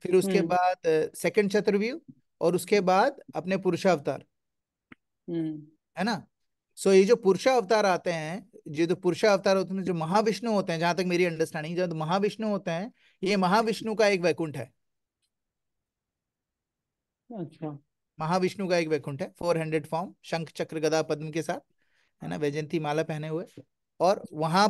फिर उसके हम्म बाद सेकंड चतुर्व्यूह, और उसके बाद अपने पुरुषावतार, हम्म है ना। सो ये जो पुरुषा अवतार आते हैं, ये जो पुरुषा अवतार होते हैं, जो महाविष्णु होते हैं, जहां तक मेरी अंडरस्टैंडिंग, जो महाविष्णु होते हैं, ये महाविष्णु का एक वैकुंठ है। अच्छा। महाविष्णु का एक वैकुंठ है, 400 फॉर्म, शंख चक्र गदा पद्म के साथ, है ना, वैजयंती माला पहने हुए। और वहां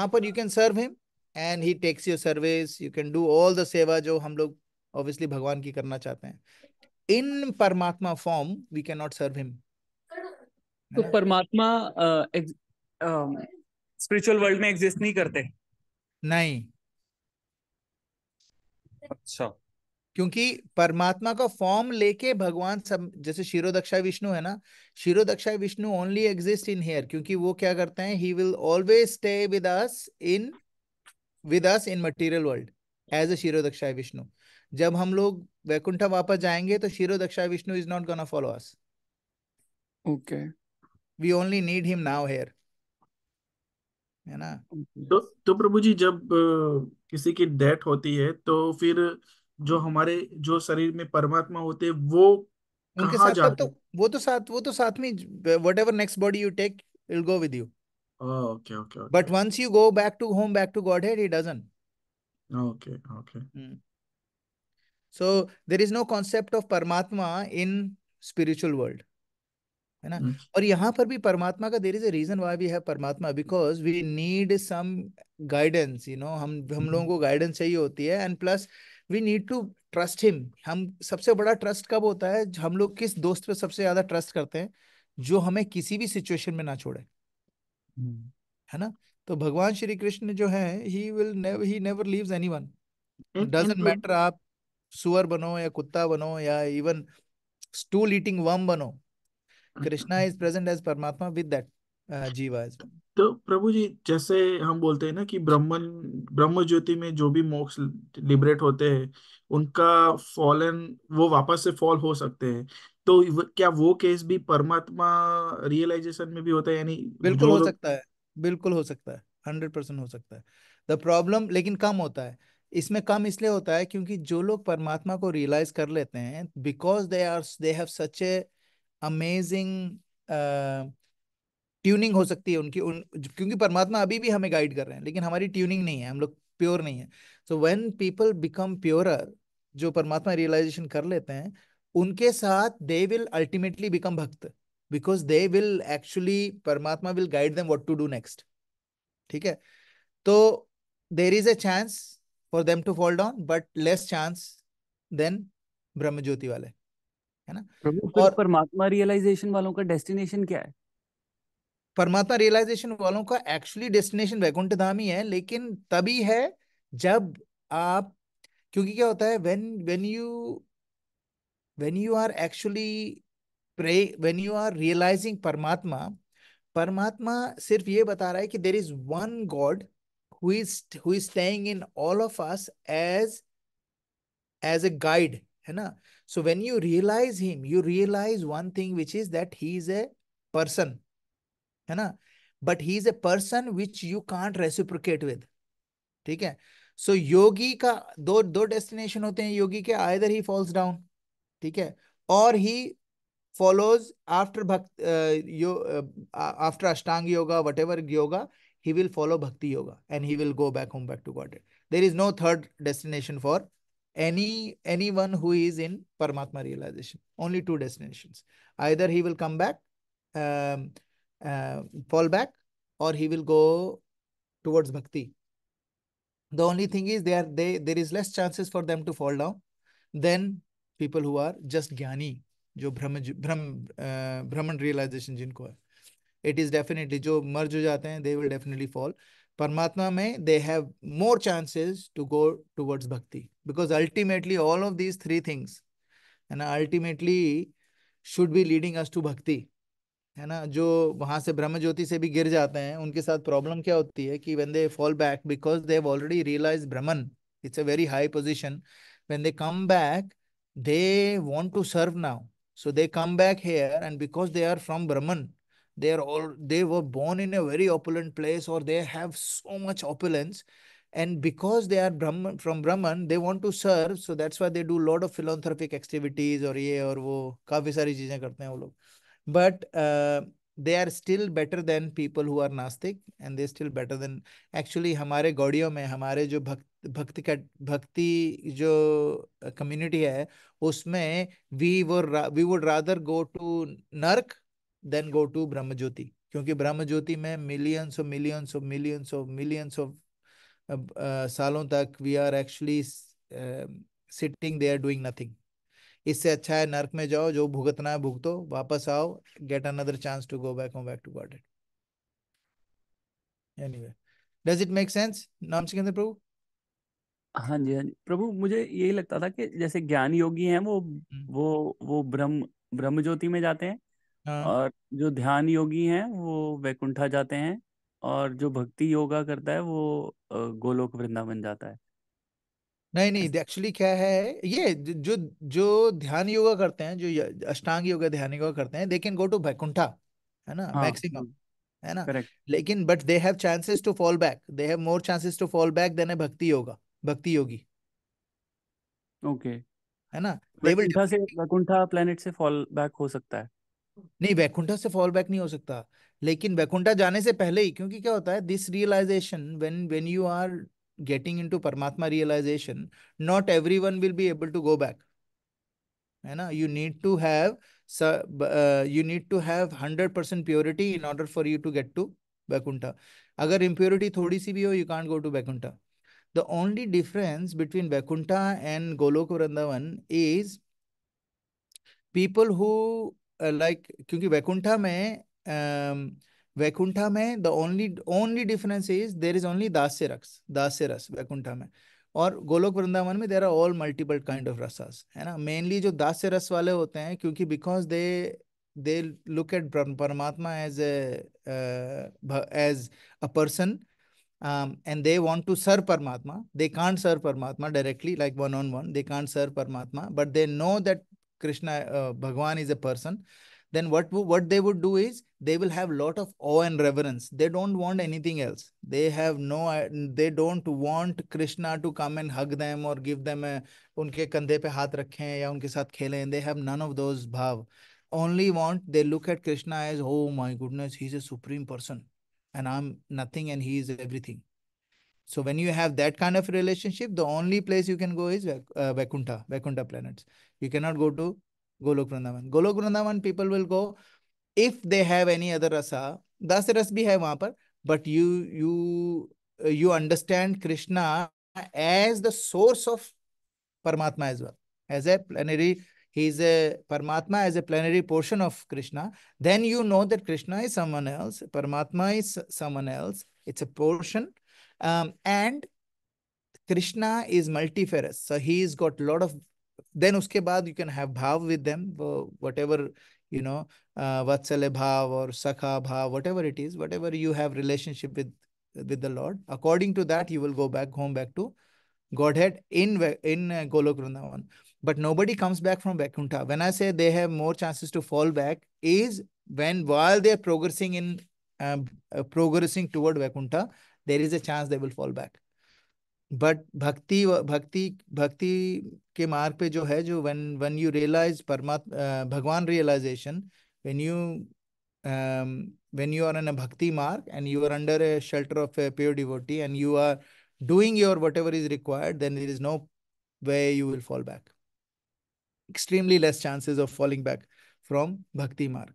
पर you can serve him, and he takes your service, you can do all the seva जो हम लोग ऑब्वियसली भगवान की करना चाहते हैं। In Paramatma form we can not serve him, है तो ना। परमात्मा स्पिरिचुअल वर्ल्ड में एग्जिस्ट नहीं करते? नहीं, अच्छा। क्योंकि परमात्मा का फॉर्म लेके भगवान सब, जैसे क्षीरोदक्षाय विष्णु है ना, Kshirodakshayi Vishnu only exist in here, क्योंकि वो क्या करते हैं, he will always stay with us in material world as a Kshirodakshayi Vishnu. जब हम लोग वैकुंठ वापस जाएंगे तो Kshirodakshayi Vishnu is not gonna follow us, okay. We only need him now here, है ना। तो प्रभु जी, जब किसी की डेथ होती है तो फिर जो हमारे जो शरीर में परमात्मा होते हैं वो उनके कहाँ साथ तब जाते तो हैं? वो तो साथ में, whatever next body you take will go with you, okay okay but okay once you go back to home, back to godhead, he doesn't. Okay okay. So there is no concept of परमात्मा in spiritual world, है ना। और यहाँ पर भी परमात्मा का, there is a reason why we have परमात्मा, because we need some guidance, हम लोगों को गाइडेंस चाहिए होती है, and plus we need to trust him। हम सबसे बड़ा ट्रस्ट कब होता है, हम लोग किस दोस्त पे सबसे ज्यादा ट्रस्ट करते हैं, जो हमें किसी भी सिचुएशन में ना छोड़े, है ना। तो भगवान श्री कृष्ण जो है, he never leaves anyone. And doesn't matter आप सुअर बनो या कुत्ता बनो या इवन स्टूल ईटिंग वर्म बनो, कृष्णा इज प्रेजेंट एज परमात्मा विद दैट जीवा एज वेल। तो प्रभु जी, जैसे हम बोलते हैं ना कि ब्रह्म ज्योति में जो भी मोक्ष लिबरेट होते हैं उनका फॉलन, वो वापस से फॉल हो सकते हैं। तो क्या वो केस भी परमात्मा रियलाइजेशन में भी होता है, यानी बिल्कुल जो हो लोग। सकता है, बिल्कुल हो सकता है, 100% हो सकता है। द प्रॉब्लम लेकिन कम होता है, इसमें कम इसलिए होता है क्योंकि जो लोग परमात्मा को रियलाइज कर लेते हैं, because they have such A amazing tuning हो सकती है उनकी, क्योंकि परमात्मा अभी भी हमें गाइड कर रहे हैं, लेकिन हमारी ट्यूनिंग नहीं है, हम लोग प्योर नहीं है। So when people become purer, जो परमात्मा रियलाइजेशन कर लेते हैं, उनके साथ they will ultimately become bhakta, because they will actually, Paramatma will guide them what to do next. ठीक है। तो there is a chance for them to fall down, but less chance than brahmajyoti वाले, है ना। प्रभु, फिर और परमात्मा रियलाइजेशन वालों का डेस्टिनेशन क्या है? परमात्मा रियलाइजेशन वालों का एक्चुअली डेस्टिनेशन वैकुंठ धाम ही है, लेकिन तभी है जब आप, क्योंकि क्या होता है, when you are actually pray, when you are realizing परमात्मा, परमात्मा सिर्फ ये बता रहा है कि there is one God who is staying in all of us as a guide, है ना। So when you realize him, you realize one thing, which is that he is a person, है ना, but he is a person which you can't reciprocate with. ठीक है। सो योगी का दो दो destination होते हैं योगी के, आइदर ही फॉल्स डाउन, ठीक है, और ही follows after after ashtanga yoga, whatever yoga, he will follow bhakti yoga and he will go back to godhead. There is no third destination for anyone who is in paramatma realization, only two destinations. Either he will come back, um, fall back, or he will go towards bhakti. The only thing is there is less chances for them to fall down than people who are just ज्ञानी, जो ब्रह्मन realisation जिनको है। It is definitely, जो मर्ज हो जाते हैं, they will definitely fall. परमात्मा में they have more chances to go towards bhakti, because ultimately all of these three things, है ना, ultimately should be leading us to bhakti, है ना। जो वहां से ब्रह्म ज्योति से भी गिर जाते हैं, उनके साथ प्रॉब्लम क्या होती है कि when they fall back, because they have already realize Brahman, it's a very high position, when they come back, they want to serve now, so they come back here, and because they are from brahman, they were born in a very opulent place, or they have so much opulence, and because they are from brahman, they want to serve, so that's why they do lot of philanthropic activities, और ये और वो काफी सारी चीजें करते हैं वो लोग, but they are still better than people who are nastic, and they still better than, actually हमारे गौड़ियों में, हमारे जो भक्ति जो कम्युनिटी है, उसमें we would rather go to नर्क than go to ब्रह्म ज्योति, क्योंकि ब्रह्म ज्योति में millions of millions of millions of millions of सालों तक we are actually sitting there doing nothing. इससे अच्छा है नर्क में जाओ, जो भुगतना है भुगतो, वापस आओ, get another chance to go back to God. Anyway, does it make sense नाम सिकंदर प्रभु? हाँ जी, हाँ जी प्रभु, मुझे यही लगता था कि जैसे ज्ञान योगी हैं वो हम्म। वो ब्रह्म ब्रह्म ज्योति में जाते हैं, हाँ। और जो ध्यान योगी हैं वो वैकुंठा जाते हैं, और जो भक्ति योगा करता है वो गोलोक वृंदावन जाता है। नहीं नहीं, एक्चुअली क्या है, ये जो जो ध्यान योगा करते हैं, जो अष्टांग योगा ध्यान योगा करते हैं, they can go to Vaikuntha, है ना, हाँ, मैक्सिमम, है ना। करेक्ट। लेकिन but they have chances to fall back, they have more chances to fall back than a bhakti yoga, भक्ति योगी, ओके। है ना। दे विल, वैकुंठा से, वैकुंठा प्लेनेट से फॉल बैक हो सकता है। नहीं वैकुंठा से फॉल बैक नहीं हो सकता, लेकिन वैकुंठा जाने से पहले ही, क्योंकि क्या होता है, this realization, when you are getting into Paramatma realization, not everyone will be able to go back, है ना। You need to have 100% purity in order for you to get to Vaikuntha. अगर इम्प्योरिटी थोड़ी सी भी हो, you can't go to Vaikuntha. The only difference between Vaikuntha and Goloka Vrindavan is people who like, क्योंकि वैकुंठा में the only only difference is there is only dasya rasa Vaikuntha में, और गोलोक वृंदावन में there are all multiple kind of rasas, है ना। मेनली जो दास्य रस वाले होते हैं, क्योंकि because they look at Paramatma as a person, and they want to serve Paramatma. They can't serve Paramatma directly, like one on one. They can't serve Paramatma, but they know that Krishna, Bhagwan is a person. Then what they would do is they will have lot of awe and reverence. They don't want anything else. They don't want Krishna to come and hug them or give them a, उनके कंधे पे हाथ रखें या उनके साथ खेलें. They have none of those bhav. Only want, they look at Krishna as, oh my goodness, he's a supreme person and I'm nothing and he is everything. So when you have that kind of relationship, the only place you can go is Vaikuntha planets. You cannot go to Golok Vrindavan. Golok Vrindavan people will go if they have any other rasa. Das ras bhi hai wahan par, but you understand Krishna as the source of Paramatma as well. As a plenary, he is a Paramatma as a plenary portion of Krishna. Then you know that Krishna is someone else, Paramatma is someone else. It's a portion. And Krishna is multifarious. So he's got a lot of, then uske baad you can have bhav with them, whatever, you know, Vatsala bhav or Sakha bhav, whatever it is, whatever you have relationship with the Lord. According to that, you will go back home, back to Godhead in Golok Vrindavan. But nobody comes back from Vaikuntha. When I say they have more chances to fall back, is when while they are progressing toward Vaikuntha, there is a chance they will fall back. But भक्ति के मार्ग पे जो है, जो when you realize परमात्मा भगवान realization, when you when you are in a bhakti mark and you are under a shelter of a pure devotee and you are doing your whatever is required, then there is no way you will fall back. Extremely less chances of falling back from bhakti mark.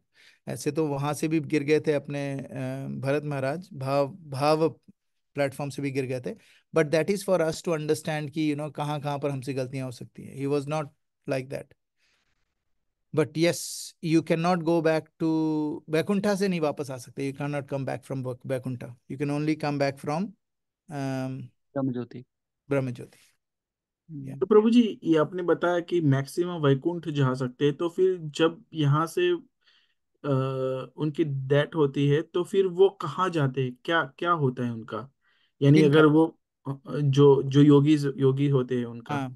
ऐसे तो वहां से भी गिर गए थे अपने भरत महाराज, भाव भाव प्लेटफॉर्म से भी गिर गए थे. But that is for us to understand कि कहाँ कहाँ पर हमसे गलतियां हो सकती हैं. He was not like that. But yes, you can not go back to Vaikuntha से नहीं वापस आ सकते. You can not come back from Vaikuntha. You can only come back from Brahma jyoti. ब्रह्म ज्योति. तो प्रभु जी, ये आपने बताया कि मैक्सिमम वैकुंठ जा सकते हैं, तो फिर जब यहाँ से उनकी डेथ होती है तो फिर वो कहाँ जाते हैं, क्या क्या होता है उनका, यानी किनका? अगर वो जो जो योगी होते हैं उनका। हाँ,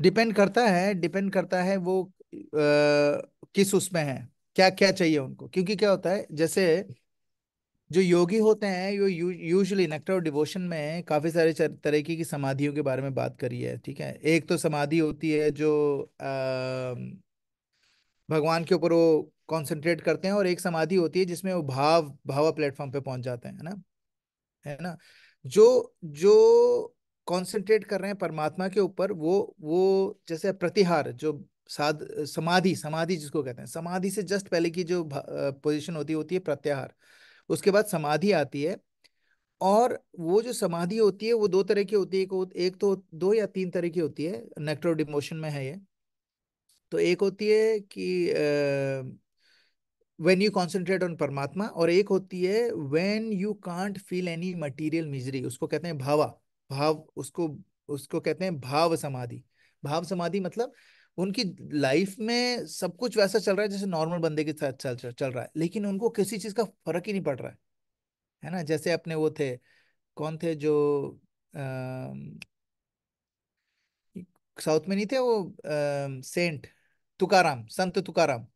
डिपेंड करता है वो किस उसमें है, क्या क्या चाहिए उनको. क्योंकि क्या होता है, जैसे जो योगी होते हैं, यो यूजुअली नेक्टर ऑफ डिवोशन में काफी सारे तरीके की समाधियों के बारे में बात करी है. ठीक है, एक तो समाधि होती है जो भगवान के ऊपर वो कॉन्सेंट्रेट करते हैं, और एक समाधि होती है जिसमें वो भावा प्लेटफॉर्म पे पहुंच जाते हैं, है ना. जो जो कॉन्सेंट्रेट कर रहे हैं परमात्मा के ऊपर, वो जैसे प्रतिहार, जो समाधि समाधि जिसको कहते हैं, समाधि से जस्ट पहले की जो पोजीशन होती है प्रत्याहार. उसके बाद समाधि आती है. और वो जो समाधि होती है वो दो तरह की होती है. एक तो दो या तीन तरह की होती है, नेक्टर ऑफ डिवोशन में है ये. तो एक होती है कि व्हेन यू कॉन्सेंट्रेट ऑन परमात्मा, और एक होती है when you can't feel any material misery, उसको कहते हैं भावा. भाव उसको उसको कहते हैं भाव समाधि। भाव समाधि मतलब उनकी लाइफ में सब कुछ वैसा चल रहा है जैसे नॉर्मल बंदे के साथ चल रहा है, लेकिन उनको किसी चीज का फर्क ही नहीं पड़ रहा है ना। जैसे अपने वो थे, कौन थे जो साउथ में नहीं थे वो, सेंट तुकाराम, संत तुकाराम।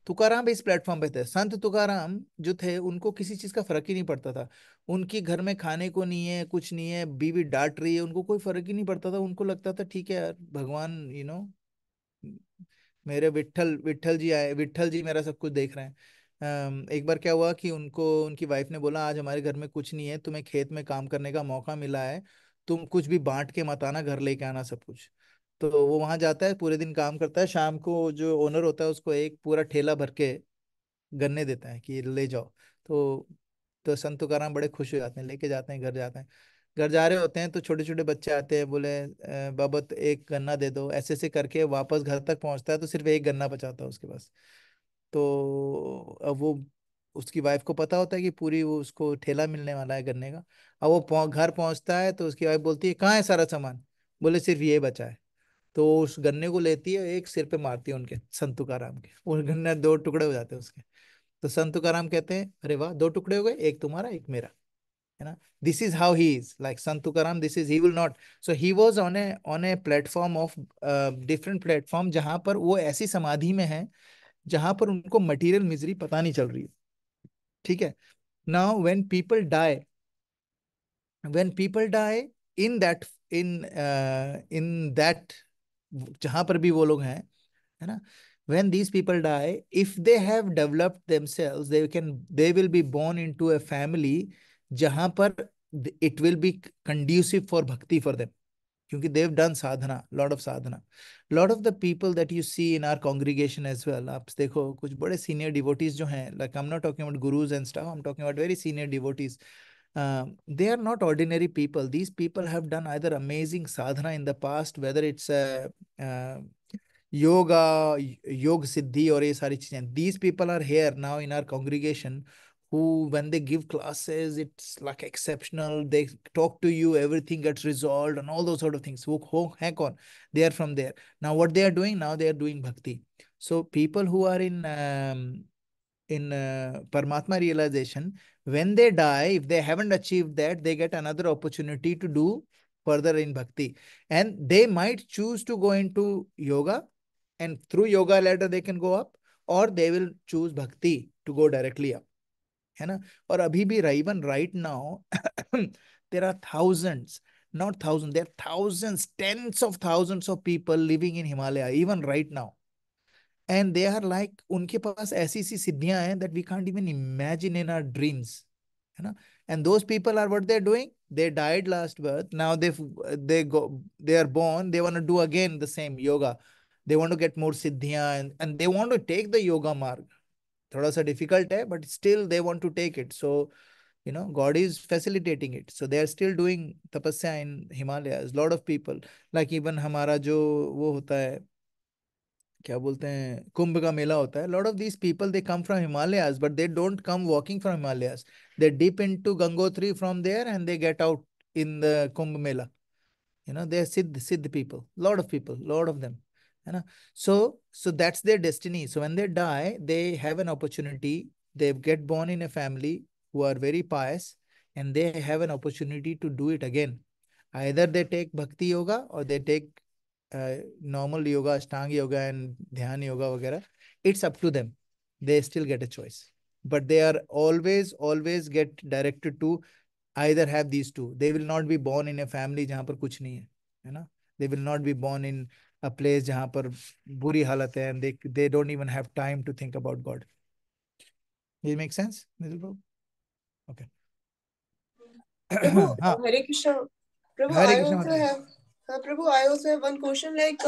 तुकाराम भी इस प्लेटफॉर्म पे थे। संत तुकाराम जो थे उनको किसी चीज का फर्क ही नहीं पड़ता था। उनकी घर में खाने को नहीं है, कुछ नहीं है, बीवी डांट रही है, उनको कोई फर्क ही नहीं पड़ता था। उनको लगता था ठीक है यार, भगवान मेरे विट्ठल विट्ठल जी आए, विट्ठल जी मेरा सब कुछ देख रहे हैं। एक बार क्या हुआ कि उनको उनकी वाइफ ने बोला आज हमारे घर में कुछ नहीं है, तुम्हें खेत में काम करने का मौका मिला है, तुम कुछ भी बांट के मत आना, घर लेके आना सब कुछ। तो वो वहां जाता है, पूरे दिन काम करता है, शाम को जो ओनर होता है उसको एक पूरा ठेला भर के गन्ने देता है कि ले जाओ। तो संत तुकाराम बड़े खुश हो जाते हैं, लेके जाते हैं, घर जाते हैं। घर जा रहे होते हैं तो छोटे छोटे बच्चे आते हैं, बोले बाबा तो एक गन्ना दे दो, ऐसे ऐसे करके वापस घर तक पहुंचता है तो सिर्फ एक गन्ना बचाता है उसके पास। तो अब वो, उसकी वाइफ को पता होता है कि पूरी वो उसको ठेला मिलने वाला है गन्ने का। अब वो घर पहुंचता है तो उसकी वाइफ बोलती है कहाँ है सारा सामान, बोले सिर्फ ये बचा है। तो उस गन्ने को लेती है, एक सिर पे मारती है उनके, संत तुकाराम के, वो गन्ने दो टुकड़े हो जाते हैं उसके। तो संत तुकाराम कहते हैं अरे वाह, दो टुकड़े हो गए, एक तुम्हारा एक मेरा, है ना। This is how he is like Sant Tukaram, this is, he will not. So he was on a platform of different platform, जहां पर वो ऐसी समाधि में है जहां पर उनको मटेरियल मिजरी पता नहीं चल रही है। ठीक है। Now when people die in that, in that, जहां पर भी वो लोग हैं, है ना, when these people die, if they have developed themselves, they will be born into a family जहां पर it will be conducive for bhakti for them, क्योंकि they've done sadhana, lot of sadhana। lot of the people that you see in our congregation as well, आप देखो कुछ बड़े senior devotees जो हैं, like I'm not talking about gurus and stuff, I'm talking about very senior devotees। They are not ordinary people. These people have done either amazing sadhana in the past, whether it's uh, yoga, योग सिद्धि और ये सारी चीजें। These people are here now in our congregation who, when they give classes, it's like exceptional. They talk to you, everything gets resolved and all those sort of things. वो हैं कौन? They are from there. Now what they are doing? Now they are doing bhakti. So people who are in Paramatma realization, when they die, if they haven't achieved that, they get another opportunity to do further in bhakti. And they might choose to go into yoga, and through yoga ladder they can go up, or they will choose bhakti to go directly up, है ना। और अभी भी even right now there are thousands, not thousands, there are thousands, tens of thousands of people living in Himalaya even right now, and they are like, उनके पास ऐसी सी सिद्धियां हैं that we can't even imagine in our dreams, है ना। And those people are what they're doing, they died last birth, now they are born, they want to do again the same yoga, they want to get more siddhiyan, and they want to take the yoga marg, थोड़ा सा difficult है but still they want to take it, so God is facilitating it, so they are still doing tapasya in Himalayas, lot of people, like even हमारा जो वो होता है, क्या बोलते हैं, कुंभ का मेला होता है, lot of these people they come from Himalayas, but they don't come walking from Himalayas, they dip into Gangotri from there and they get out in the Kumbh Mela, they are siddh people, lot of them, है ना। So that's their destiny, so when they die they have an opportunity, they get born in a family who are very pious, and they have an opportunity to do it again, either they take bhakti yoga or they take normal yoga, ashtanga yoga and dhyan yoga वगैरह, it's up to them, they still get a choice, but they are always get directed to either have these two, they will not be born in a family जहाँ पर कुछ नहीं है ना, they will not be born in a place जहाँ पर बुरी हालत है, and they don't even have time to think about God. It makes sense, Nidhi Babu? Okay. Prabhu, हाँ, Hare Krishna. Prabhu, Hare I Krishna also माता। have, Prabhu, I also have one question. Like,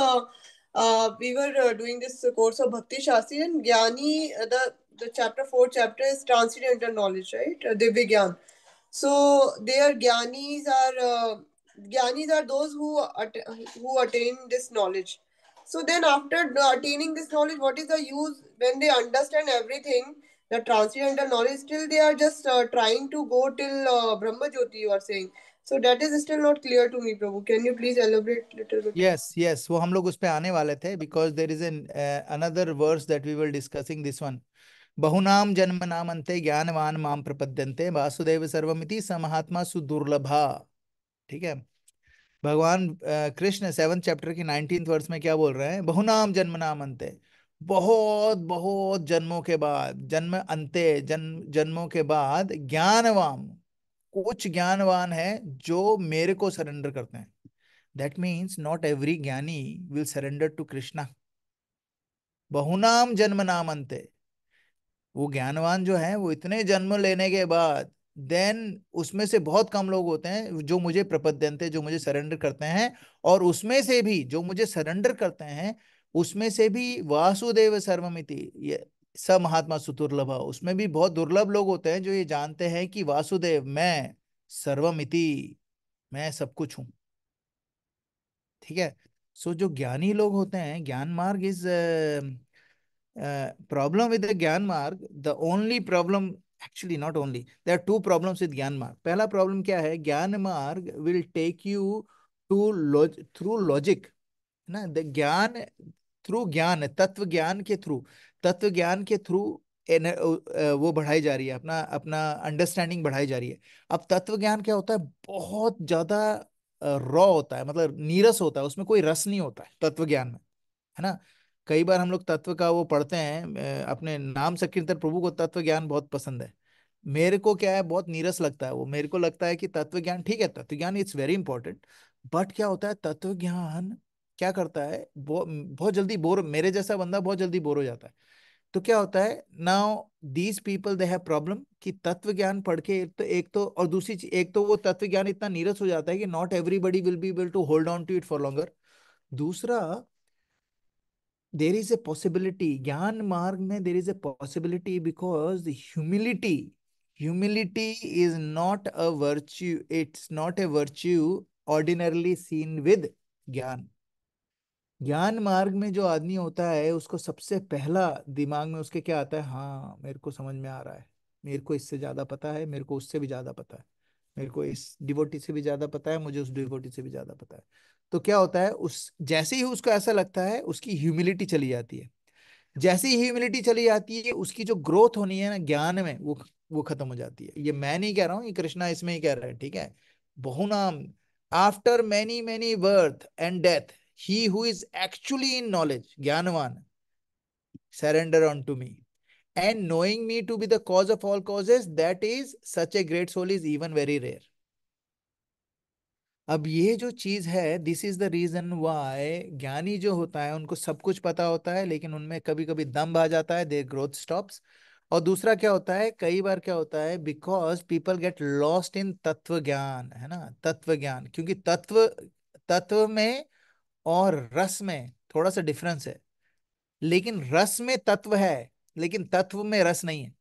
we were doing this course of Bhakti Shastri, and Gyani, the chapter 4 chapter is transcendental knowledge, right? Divya Gyan. So their Gyanis are those who attain this knowledge. So then, after attaining this knowledge, what is the use when they understand everything? The transcendental knowledge, still they are just trying to go till Brahma Jyoti, you are saying. So that is still not clear to me, Prabhu. Can you please elaborate little bit? Yes वो हम लोग उस पे आने वाले थे, because there is an another verse that we will discussing this one. बहुनाम जन्म नाम अंते ज्ञानवान माम प्रपद्यन्ते वासुदेव सर्वमिति स महात्मा सुदुर्लभा। ठीक है, भगवान कृष्ण 7th चैप्टर की 19th वर्स में क्या बोल रहे हैं? बहुनाम जन्म नाम अंते, बहुत बहुत जन्मों के बाद, जन्म अंते जन्मों के बाद, ज्ञानवान, कुछ ज्ञानवान है जो मेरे को सरेंडर करते हैं। दैट मीन्स नॉट एवरी ज्ञानी विल सरेंडर टू कृष्णा। बहुनाम जन्म नाम अंते, वो ज्ञानवान जो है वो इतने जन्म लेने के बाद देन उसमें से बहुत कम लोग होते हैं जो मुझे प्रपद्यन्ते, जो मुझे सरेंडर करते हैं। और उसमें से भी जो मुझे सरेंडर करते हैं उसमें से भी वासुदेव सर्वमिति, ये स महात्मा सुदुर्लभ, उसमें भी बहुत दुर्लभ लोग होते हैं जो ये जानते हैं कि वासुदेव, मैं सर्वमिति, मैं सब कुछ हूं। ठीक है, सो जो ज्ञानी लोग होते हैं, ज्ञान मार्ग is problem with the Gyan Marg, the only problem, actually not only, there are two problems with Gyan Marg. पहला problem क्या है? Gyan Marg will take you to through logic, ना, the ज्ञान थ्रू ज्ञान, तत्व ज्ञान के थ्रू, तत्व ज्ञान के थ्रू वो बढ़ाई जा रही है, अपना अपना अंडरस्टैंडिंग बढ़ाई जा रही है। अब तत्व ज्ञान क्या होता है? बहुत ज्यादा रॉ होता है, मतलब नीरस होता है, उसमें कोई रस नहीं होता है तत्व ज्ञान में, है ना। कई बार हम लोग तत्व का वो पढ़ते हैं, अपने नाम संकीर्तन प्रभु को तत्व ज्ञान बहुत पसंद है। मेरे को क्या है, बहुत नीरस लगता है वो। मेरे को लगता है कि तत्व ज्ञान ठीक है, तत्व ज्ञान इट्स वेरी इंपॉर्टेंट, बट क्या होता है तत्व ज्ञान क्या करता है, बहुत जल्दी बोर, मेरे जैसा बंदा बहुत जल्दी बोर हो जाता है। तो क्या होता है, now these people they have problem कि तत्व ज्ञान पढ़ के एक तो और दूसरी चीज, एक तो वो तत्व ज्ञान इतना नीरस हो जाता है कि not everybody will be able to hold on to it for longer. दूसरा, there is a possibility, ज्ञान मार्ग में there is a possibility because the humility is not a virtue, it's not a virtue ordinarily seen with ज्ञान। ज्ञान मार्ग में जो आदमी होता है उसको सबसे पहला दिमाग में उसके क्या आता है? हाँ, मेरे को समझ में आ रहा है, मेरे को इससे ज्यादा पता है, मेरे को उससे भी ज्यादा पता है, मेरे को इस डिवोटी से भी ज्यादा पता है, मुझे उस डिवोटी से भी ज्यादा पता है। तो क्या होता है, उस जैसे ही उसको ऐसा लगता है उसकी ह्यूमिलिटी चली जाती है। जैसे ही ह्यूमिलिटी चली जाती है उसकी जो ग्रोथ होनी है ना ज्ञान में, वो खत्म हो जाती है। ये मैं नहीं कह रहा हूँ, ये कृष्णा इसमें ही कह रहा है। ठीक है, बहुनाम, after many many birth and death, he who is actually in knowledge, ज्ञानवान, surrender on to me and knowing me to be the cause of all causes, that is such a great soul is even very rare. अब ये जो चीज है, this is the reason why ज्ञानी जो होता है उनको सब कुछ पता होता है, लेकिन उनमें कभी कभी दम्भ आ जाता है, देयर ग्रोथ स्टॉप्स। और दूसरा क्या होता है, कई बार क्या होता है, because people get lost in तत्व ज्ञान, है ना, तत्व ज्ञान, क्योंकि तत्व तत्व में और रस में थोड़ा सा डिफरेंस है। लेकिन रस में तत्व है, लेकिन तत्व में रस नहीं है,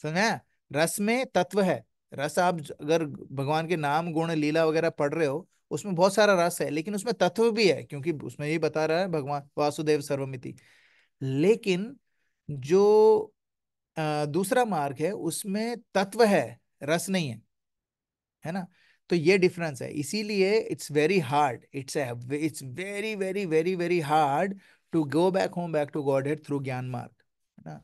समझा? रस में तत्व है, रस आप अगर भगवान के नाम गुण लीला वगैरह पढ़ रहे हो उसमें बहुत सारा रस है, लेकिन उसमें तत्व भी है, क्योंकि उसमें यही बता रहा है भगवान वासुदेव सर्वमिति। लेकिन जो दूसरा मार्ग है उसमें तत्व है, रस नहीं है ना। तो ये डिफरेंस है, इसीलिए it's very hard, it's very very very very hard to go back home, back to godhead through gyan marg, है ना।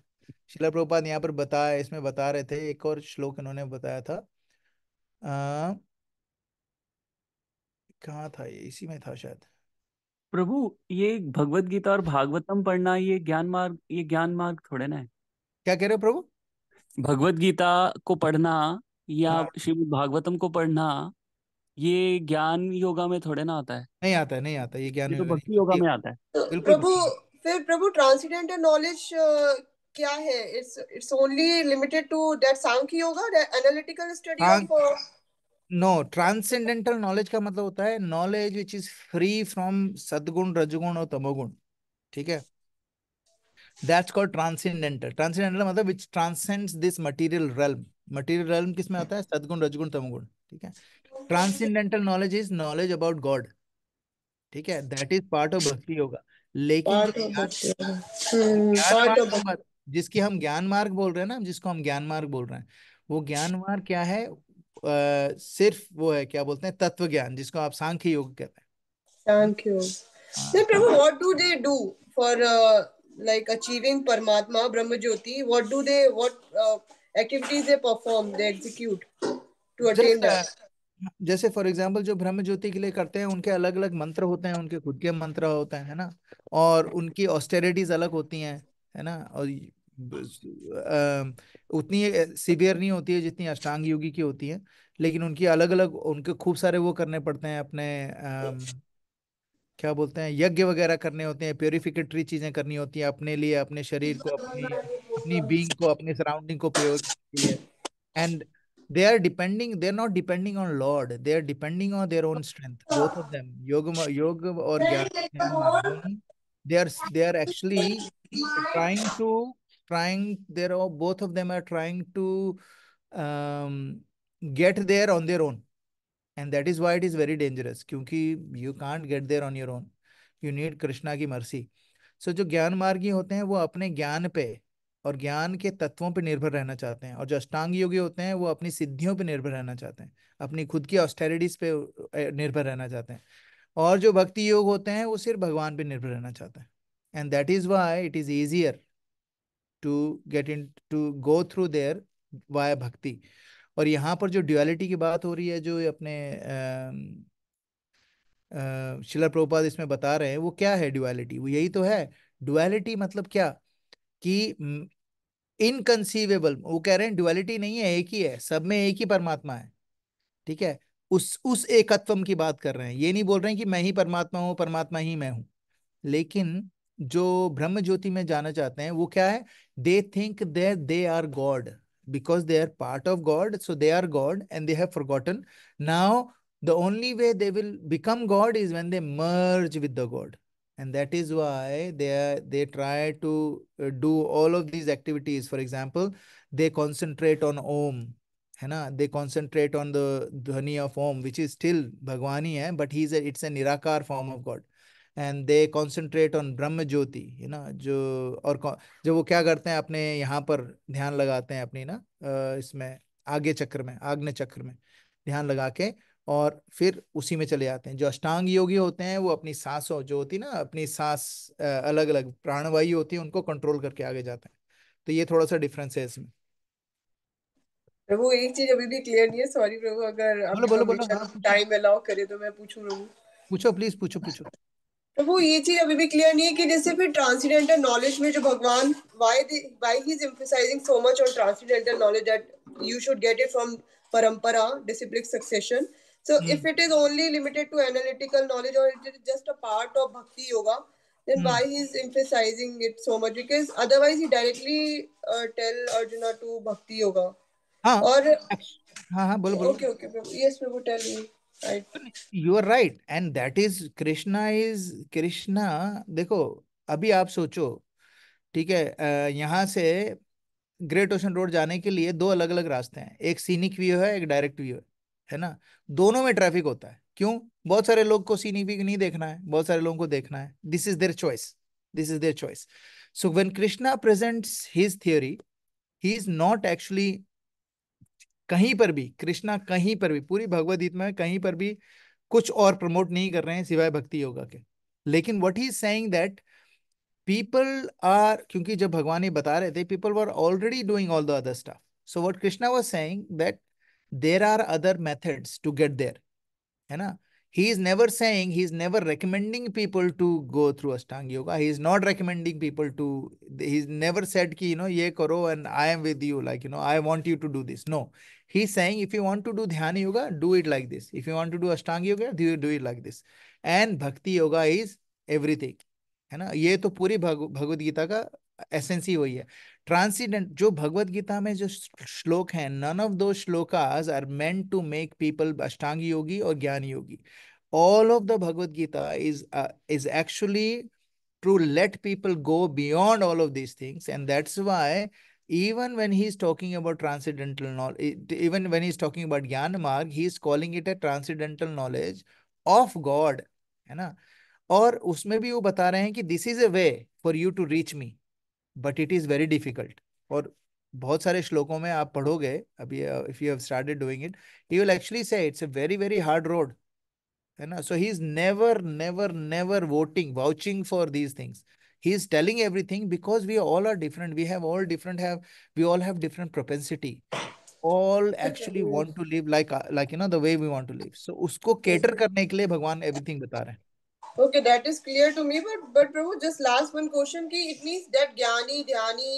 शिला प्रभुपाद यहाँ पर बताया, इसमें बता रहे थे, एक और श्लोक इन्होंने बताया था, आ, कहाँ था ये, इसी में था शायद। प्रभु, ये भगवत गीता और भागवतम पढ़ना ये ज्ञान मार्ग थोड़े ना है। क्या कह रहे हो प्रभु? भगवत गीता को पढ़ना या हाँ, श्रीमद् भागवतम को पढ़ना ये ज्ञान योगा में थोड़े ना आता है, नहीं आता है, नहीं आता, ये ज्ञान ये तो योगा भक्ति नहीं, योगा में आता है। तो बिल्कुल प्रभु, भक्ति। फिर प्रभु ट्रांसेंडेंटल नॉलेज क्या है? It's only limited to that Sankhya yoga, that analytical study हाँ, ऑफ। नो, ट्रांसेंडेंटल नॉलेज का मतलब होता है knowledge which is free from सदगुण, रजगुण और तमोगुण। ठीक है, दैट्स कॉल्ड ट्रांसेंडेंटल। ट्रांसेंडेंटल मतलब which transcends this material realm। Material realm किसमें आता है? सदगुण, रजगुण, तमोगुण। ठीक है, transcendental knowledge is knowledge about God. ठीक है, दैट इज पार्ट ऑफ भक्ति योगा। लेकिन जो पार्ट ऑफ ज्ञान, भक्ति, ज्ञान पार्ट मार्ग ऑफ हम भक्ति। जिसकी हम ज्ञान मार्ग बोल रहे हैं ना, जिसको हम ज्ञान मार्ग बोल रहे हैं, वो ज्ञान मार्ग क्या है? सिर्फ वो है, क्या बोलते हैं, तत्व ज्ञान, जिसको आप सांख्य योग कहते हैं। Thank you. हाँ, Then, Prabhu, what do they do for like achieving Paramatma, Brahma Jyoti? What activities they perform, they execute to attain that? जैसे फॉर एग्जाम्पल जो ब्रह्म ज्योति के लिए करते हैं, उनके अलग अलग मंत्र होते हैं, उनके खुद के मंत्र होते हैं, है ना, और उनकी ऑस्टेरिटीज अलग होती हैं, है ना, और उतनी सीवियर नहीं होती है जितनी अष्टांग योगी की होती है, लेकिन उनकी अलग अलग, उनके खूब सारे वो करने पड़ते हैं, अपने क्या बोलते हैं, यज्ञ वगैरह करने होते हैं, प्योरिफिकेटरी चीजें करनी होती हैं अपने लिए, अपने शरीर को, अपनी अपनी बीइंग को, अपनी सराउंडिंग को प्योर के लिए। And they are not depending on Lord, they are depending on their own strength, both of them, yoga और ज्ञान मार्गी, they are actually trying to both of them are trying to get there on their own, and that is why it is very dangerous, क्योंकि you can't get there on your own, you need Krishna की mercy. सो जो ज्ञान मार्गी होते हैं वो अपने ज्ञान पे और ज्ञान के तत्वों पे निर्भर रहना चाहते हैं, और जो अष्टांग योगी होते हैं वो अपनी सिद्धियों पे निर्भर रहना चाहते हैं, अपनी खुद की ऑस्टेरिटीज पे निर्भर रहना चाहते हैं, और जो भक्ति योग होते हैं वो सिर्फ भगवान पे निर्भर रहना चाहते हैं। And that is why it is easier to get in to go through there via bhakti. और यहाँ पर जो ड्युअलिटी की बात हो रही है, जो अपने शिला प्रभुपाद इसमें बता रहे हैं, वो क्या है ड्युअलिटी, वो यही तो है। ड्युअलिटी मतलब क्या, कि इनकंसीवेबल, वो कह रहे हैं ड्युअलिटी नहीं है, एक ही है, सब में एक ही परमात्मा है, ठीक है, उस एकत्वम की बात कर रहे हैं। ये नहीं बोल रहे हैं कि मैं ही परमात्मा हूँ, परमात्मा ही मैं हूँ, लेकिन जो ब्रह्म ज्योति में जाना चाहते हैं वो क्या है, they think that they are God, because they are part of God, so they are God and they have forgotten now the only way they will become God is when they merge with the God, and that is why they try to do all of these activities. For example, they concentrate on om, है ना, they concentrate on the dhwani of om, which is still भगवान ही है, but it's a निराकार form of God, and they concentrate on ब्रह्म ज्योति, है ना, जो वो क्या करते हैं, अपने यहाँ पर ध्यान लगाते हैं, अपनी ना इसमें आगे चक्र में, आग्नेय चक्र में ध्यान लगा के, और फिर उसी में चले जाते हैं। जो अष्टांग योगी होते हैं वो अपनी सांसों, जो होती है ना, अपनी सांस अलग अलग प्राणवायु होती है, उनको कंट्रोल करके आगे जाते हैं। तो ये थोड़ा सा डिफरेंस है इसमें। प्रभु, एक चीज अभी भी क्लियर नहीं है, सॉरी प्रभु, अगर बोलो आपकी बोलो बोलो, परमिशन हाँ पूछो टाइम अलाउ करे तो मैं पूछूं प्रभु। पूछो, प्लीज पूछो पूछो। प्रभु, ये चीज अभी भी क्लियर नहीं है कि जैसे फिर ट्रांसेंडेंटल नॉलेज में जो भगवान why he is emphasizing so much on transcendental knowledge that you should get it from parampara, disciplic succession. So if it is only limited to analytical knowledge or it is just a part of bhakti yoga, then why he is emphasizing it so much? Because otherwise he directly tell Arjuna to bhakti yoga. हाँ और हाँ हाँ, बोलो बोलो। okay Prabhu, yes Prabhu, tell me. Right. You are right, and that is Krishna. देखो, अभी आप सोचो, ठीक है, यहाँ से ग्रेट ओशन रोड जाने के लिए दो अलग अलग रास्ते हैं, एक सीनिक व्यू है, एक डायरेक्ट व्यू है ना, दोनों में ट्रैफिक होता है। क्यों? बहुत सारे लोग को सीनिक व्यू नहीं देखना है, बहुत सारे लोगों को देखना है, this is their choice, this is their choice. So when Krishna presents his theory, he is not actually, कहीं पर भी कृष्णा, कहीं पर भी पूरी भगवद गीता में कहीं पर भी कुछ और प्रमोट नहीं कर रहे हैं सिवाय भक्ति योगा के। लेकिन what he is saying that people are, क्योंकि जब भगवान ये बता रहे थे, people were already doing all the other stuff, so what Krishna was saying that there are other methods to get there, है ना। He is never saying, he is never recommending people to go through Ashtanga Yoga. He is not recommending people to, he's never said ki, ye karo and I am with you, like, I want you to do this. No. He's saying, if you want to do Dhyana Yoga, do it like this. If you want to do Ashtanga Yoga, do it like this. And Bhakti Yoga is everything. है ना, ये तो पूरी भगवद गीता का essence ही वही है। ट्रांसीडेंट, जो भगवद गीता में जो श्लोक हैं, none of those shlokas are meant to make people ashtanga yogi और ज्ञान योगी। All of the Bhagavad Gita is actually to let people go beyond all of these things, and that's why even when he's talking about transcendental knowledge, even when he's talking about Jnana Marg, he's calling it a transcendental knowledge of God, है ना। और उसमें भी वो बता रहे हैं कि this is a way for you to reach me, but it is very difficult. और बहुत सारे श्लोकों में आप पढ़ोगे अभी, if you have started doing it, he will actually say it's a very very hard road, है ना. So he is never never never vouching for these things. He is telling everything because we all are different. We all have different propensity. All actually want to live like the way we want to live. So उसको cater करने के लिए भगवान everything बता रहे हैं. Okay, that is clear to me. But Prabhu, just last one question. Ki it means that Jnani, Dhyani,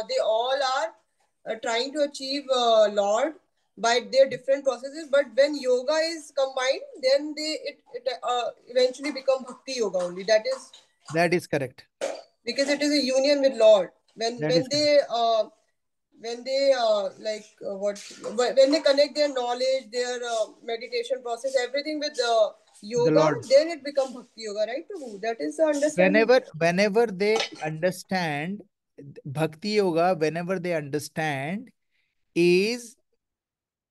they all are trying to achieve Lord by their different processes. But when yoga is combined, then it eventually become Bhakti Yoga only. That is correct. Because it is a union with Lord. When That is correct. When they when they connect their knowledge, their meditation process, everything with yoga, Lord. then it becomes Bhakti Yoga, right, Prabhu? That is the understanding. Whenever they understand Bhakti Yoga, whenever they understand is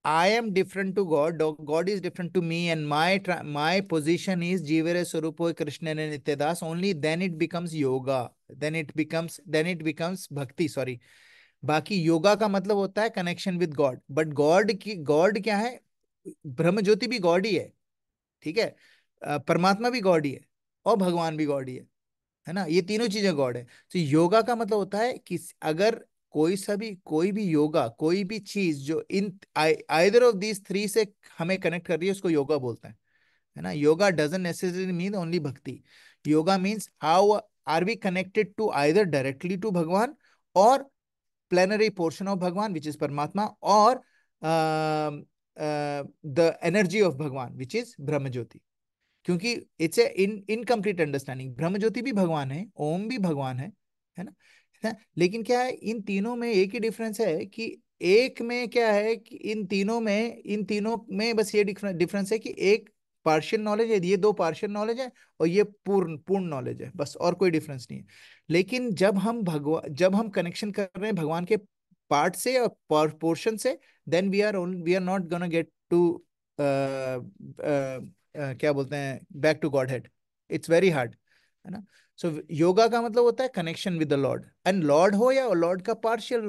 I am different to God, God is different to me, and my position is Jivere Swarupo Krishna and Nityadas, only then it becomes yoga. Then it becomes bhakti, sorry. बाकी योगा का मतलब होता है connection with God. But God क्या है? ब्रह्म ज्योति भी God ही है, ठीक है. परमात्मा भी गॉड ही है और भगवान भी गॉड ही है ना. ये तीनों चीजें गॉड है. तो योगा का मतलब होता है कि अगर कोई भी योगा, कोई भी चीज जो in either of these three से हमें कनेक्ट कर रही है, उसको योगा बोलते हैं, है ना. Yoga doesn't necessarily mean only bhakti. Yoga means how are we connected to either directly to Bhagwan और plenary portion of Bhagwan, which is Paramatma, or the energy of Bhagwan, which is Brahma Jyoti. क्योंकि it's a incomplete understanding. ब्रह्म ज्योति भी भगवान है, ओम भी भगवान है ना. लेकिन क्या है, इन तीनों में एक ही डिफरेंस है कि एक में क्या है कि इन तीनों में बस ये डिफरेंस है कि एक पार्शियल नॉलेज है, ये दो पार्शियल नॉलेज है, और ये पूर्ण नॉलेज है, बस. और कोई डिफरेंस नहीं है. लेकिन जब हम कनेक्शन कर रहे हैं भगवान के पार्ट से और पोर्शन से, then we are not gonna get to क्या बोलते हैं, back to godhead. It's very hard, है ना. सो योगा का मतलब होता है connection with the Lord, and Lord हो या लॉर्ड का पार्शियल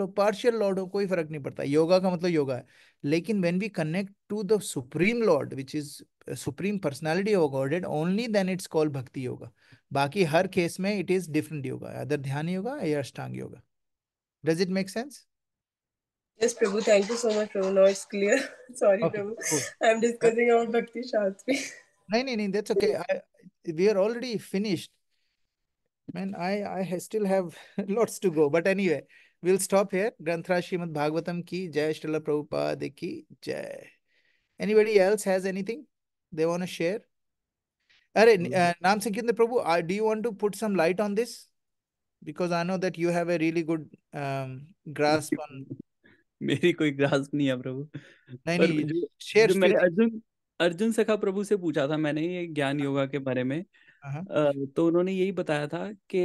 लॉर्ड हो, कोई फर्क नहीं पड़ता. योगा का मतलब योगा है. लेकिन when we connect to the supreme Lord which is supreme personality of God, only then it's called bhakti yoga. बाकी हर केस में it is different yoga, other dhyana yoga या ashtanga yoga. Does it make sense? Yes, Prabhu. Thank you so much, Prabhu. Now it's clear. Sorry, Okay, Prabhu. cool. I'm discussing about Bhakti Shastri. नहीं, that's okay. We are already finished. Man, I still have lots to go. But anyway, we'll stop here. Granthra Srimad Bhagavatam ki jai, Srila Prabhupada ki jai. Anybody else has anything they want to share? Arey, Naam Sankirtan Prabhu, do you want to put some light on this? Because I know that you have a really good grasp on. मेरी कोई grasp नहीं है प्रभु. पर नहीं, जो share जो मैंने feeling. Arjun सखा प्रभु से पूछा था मैंने ये ज्ञान योगा के बारे में, तो उन्होंने यही बताया था कि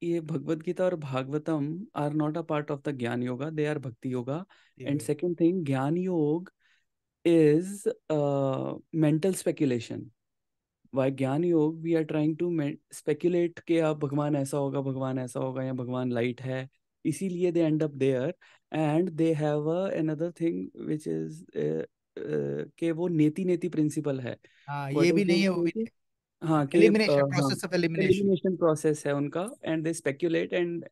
ये भगवत गीता और Bhagavatam are not a part of the gyan yoga, they are भक्ति योगा. एंड सेकंड थिंग, ज्ञान योग is mental speculation. Why gyan yog we are trying to speculate कि आप भगवान ऐसा होगा या भगवान लाइट है, इसीलिए they end up there. And they have another thing which is कि वो नेति प्रिंसिपल है. हाँ, What ये is भी नहीं है, वो भी it? नहीं. हाँ कि Elimination, हाँ, process of elimination. Elimination process है उनका. And they speculate and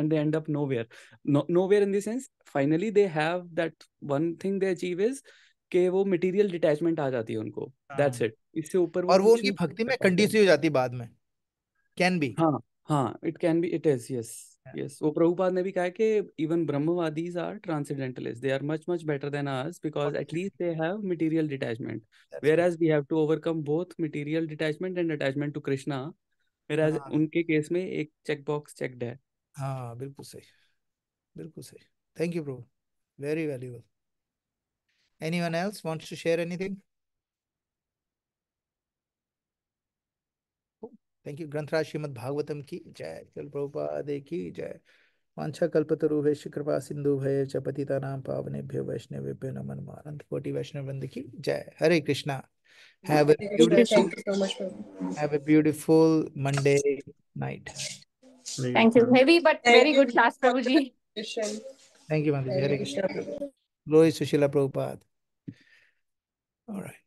they end up nowhere in the sense finally they have that one thing they achieve is कि वो मटेरियल डिटैचमेंट आ जाती है उनको. That's it. इससे ऊपर वो और वो कुछ उनकी नहीं भक्ति कर में पाते. कंडीसिव हो जाती है बाद में. Can be. हाँ it can be, it is. Yes वो प्रभुपाद ने भी कहा है कि even Brahmavadis are transcendentalist, they are much better than us because at least they have material detachment, whereas we have to overcome both material detachment and attachment to Krishna, whereas उनके case में एक check box checked है. हाँ, बिल्कुल सही, बिल्कुल सही. Thank you prabhu, very valuable. Anyone else wants to share anything? Thank you. ग्रंथराज श्रीमद् भागवतम की जय. चल प्रभुपाद की जय. वांछा कल्पतरुभ्यश्च कृपा सिंधुभ्य च पतितानां पावनेभ्यो वैष्णवेभ्यो नमो नमः. अनंत कोटि वैष्णव वृंद की जय. हरे Krishna. Have a Thank you beautiful, so much, Prabhu. have a beautiful Monday night. Thank you. Heavy but Thank very you good class, for Prabhuji. the discussion. Thank you, Mataji. Hare Hare Krishna, Krishna. Prabhu. Glory to Srila Prabhupada. All right.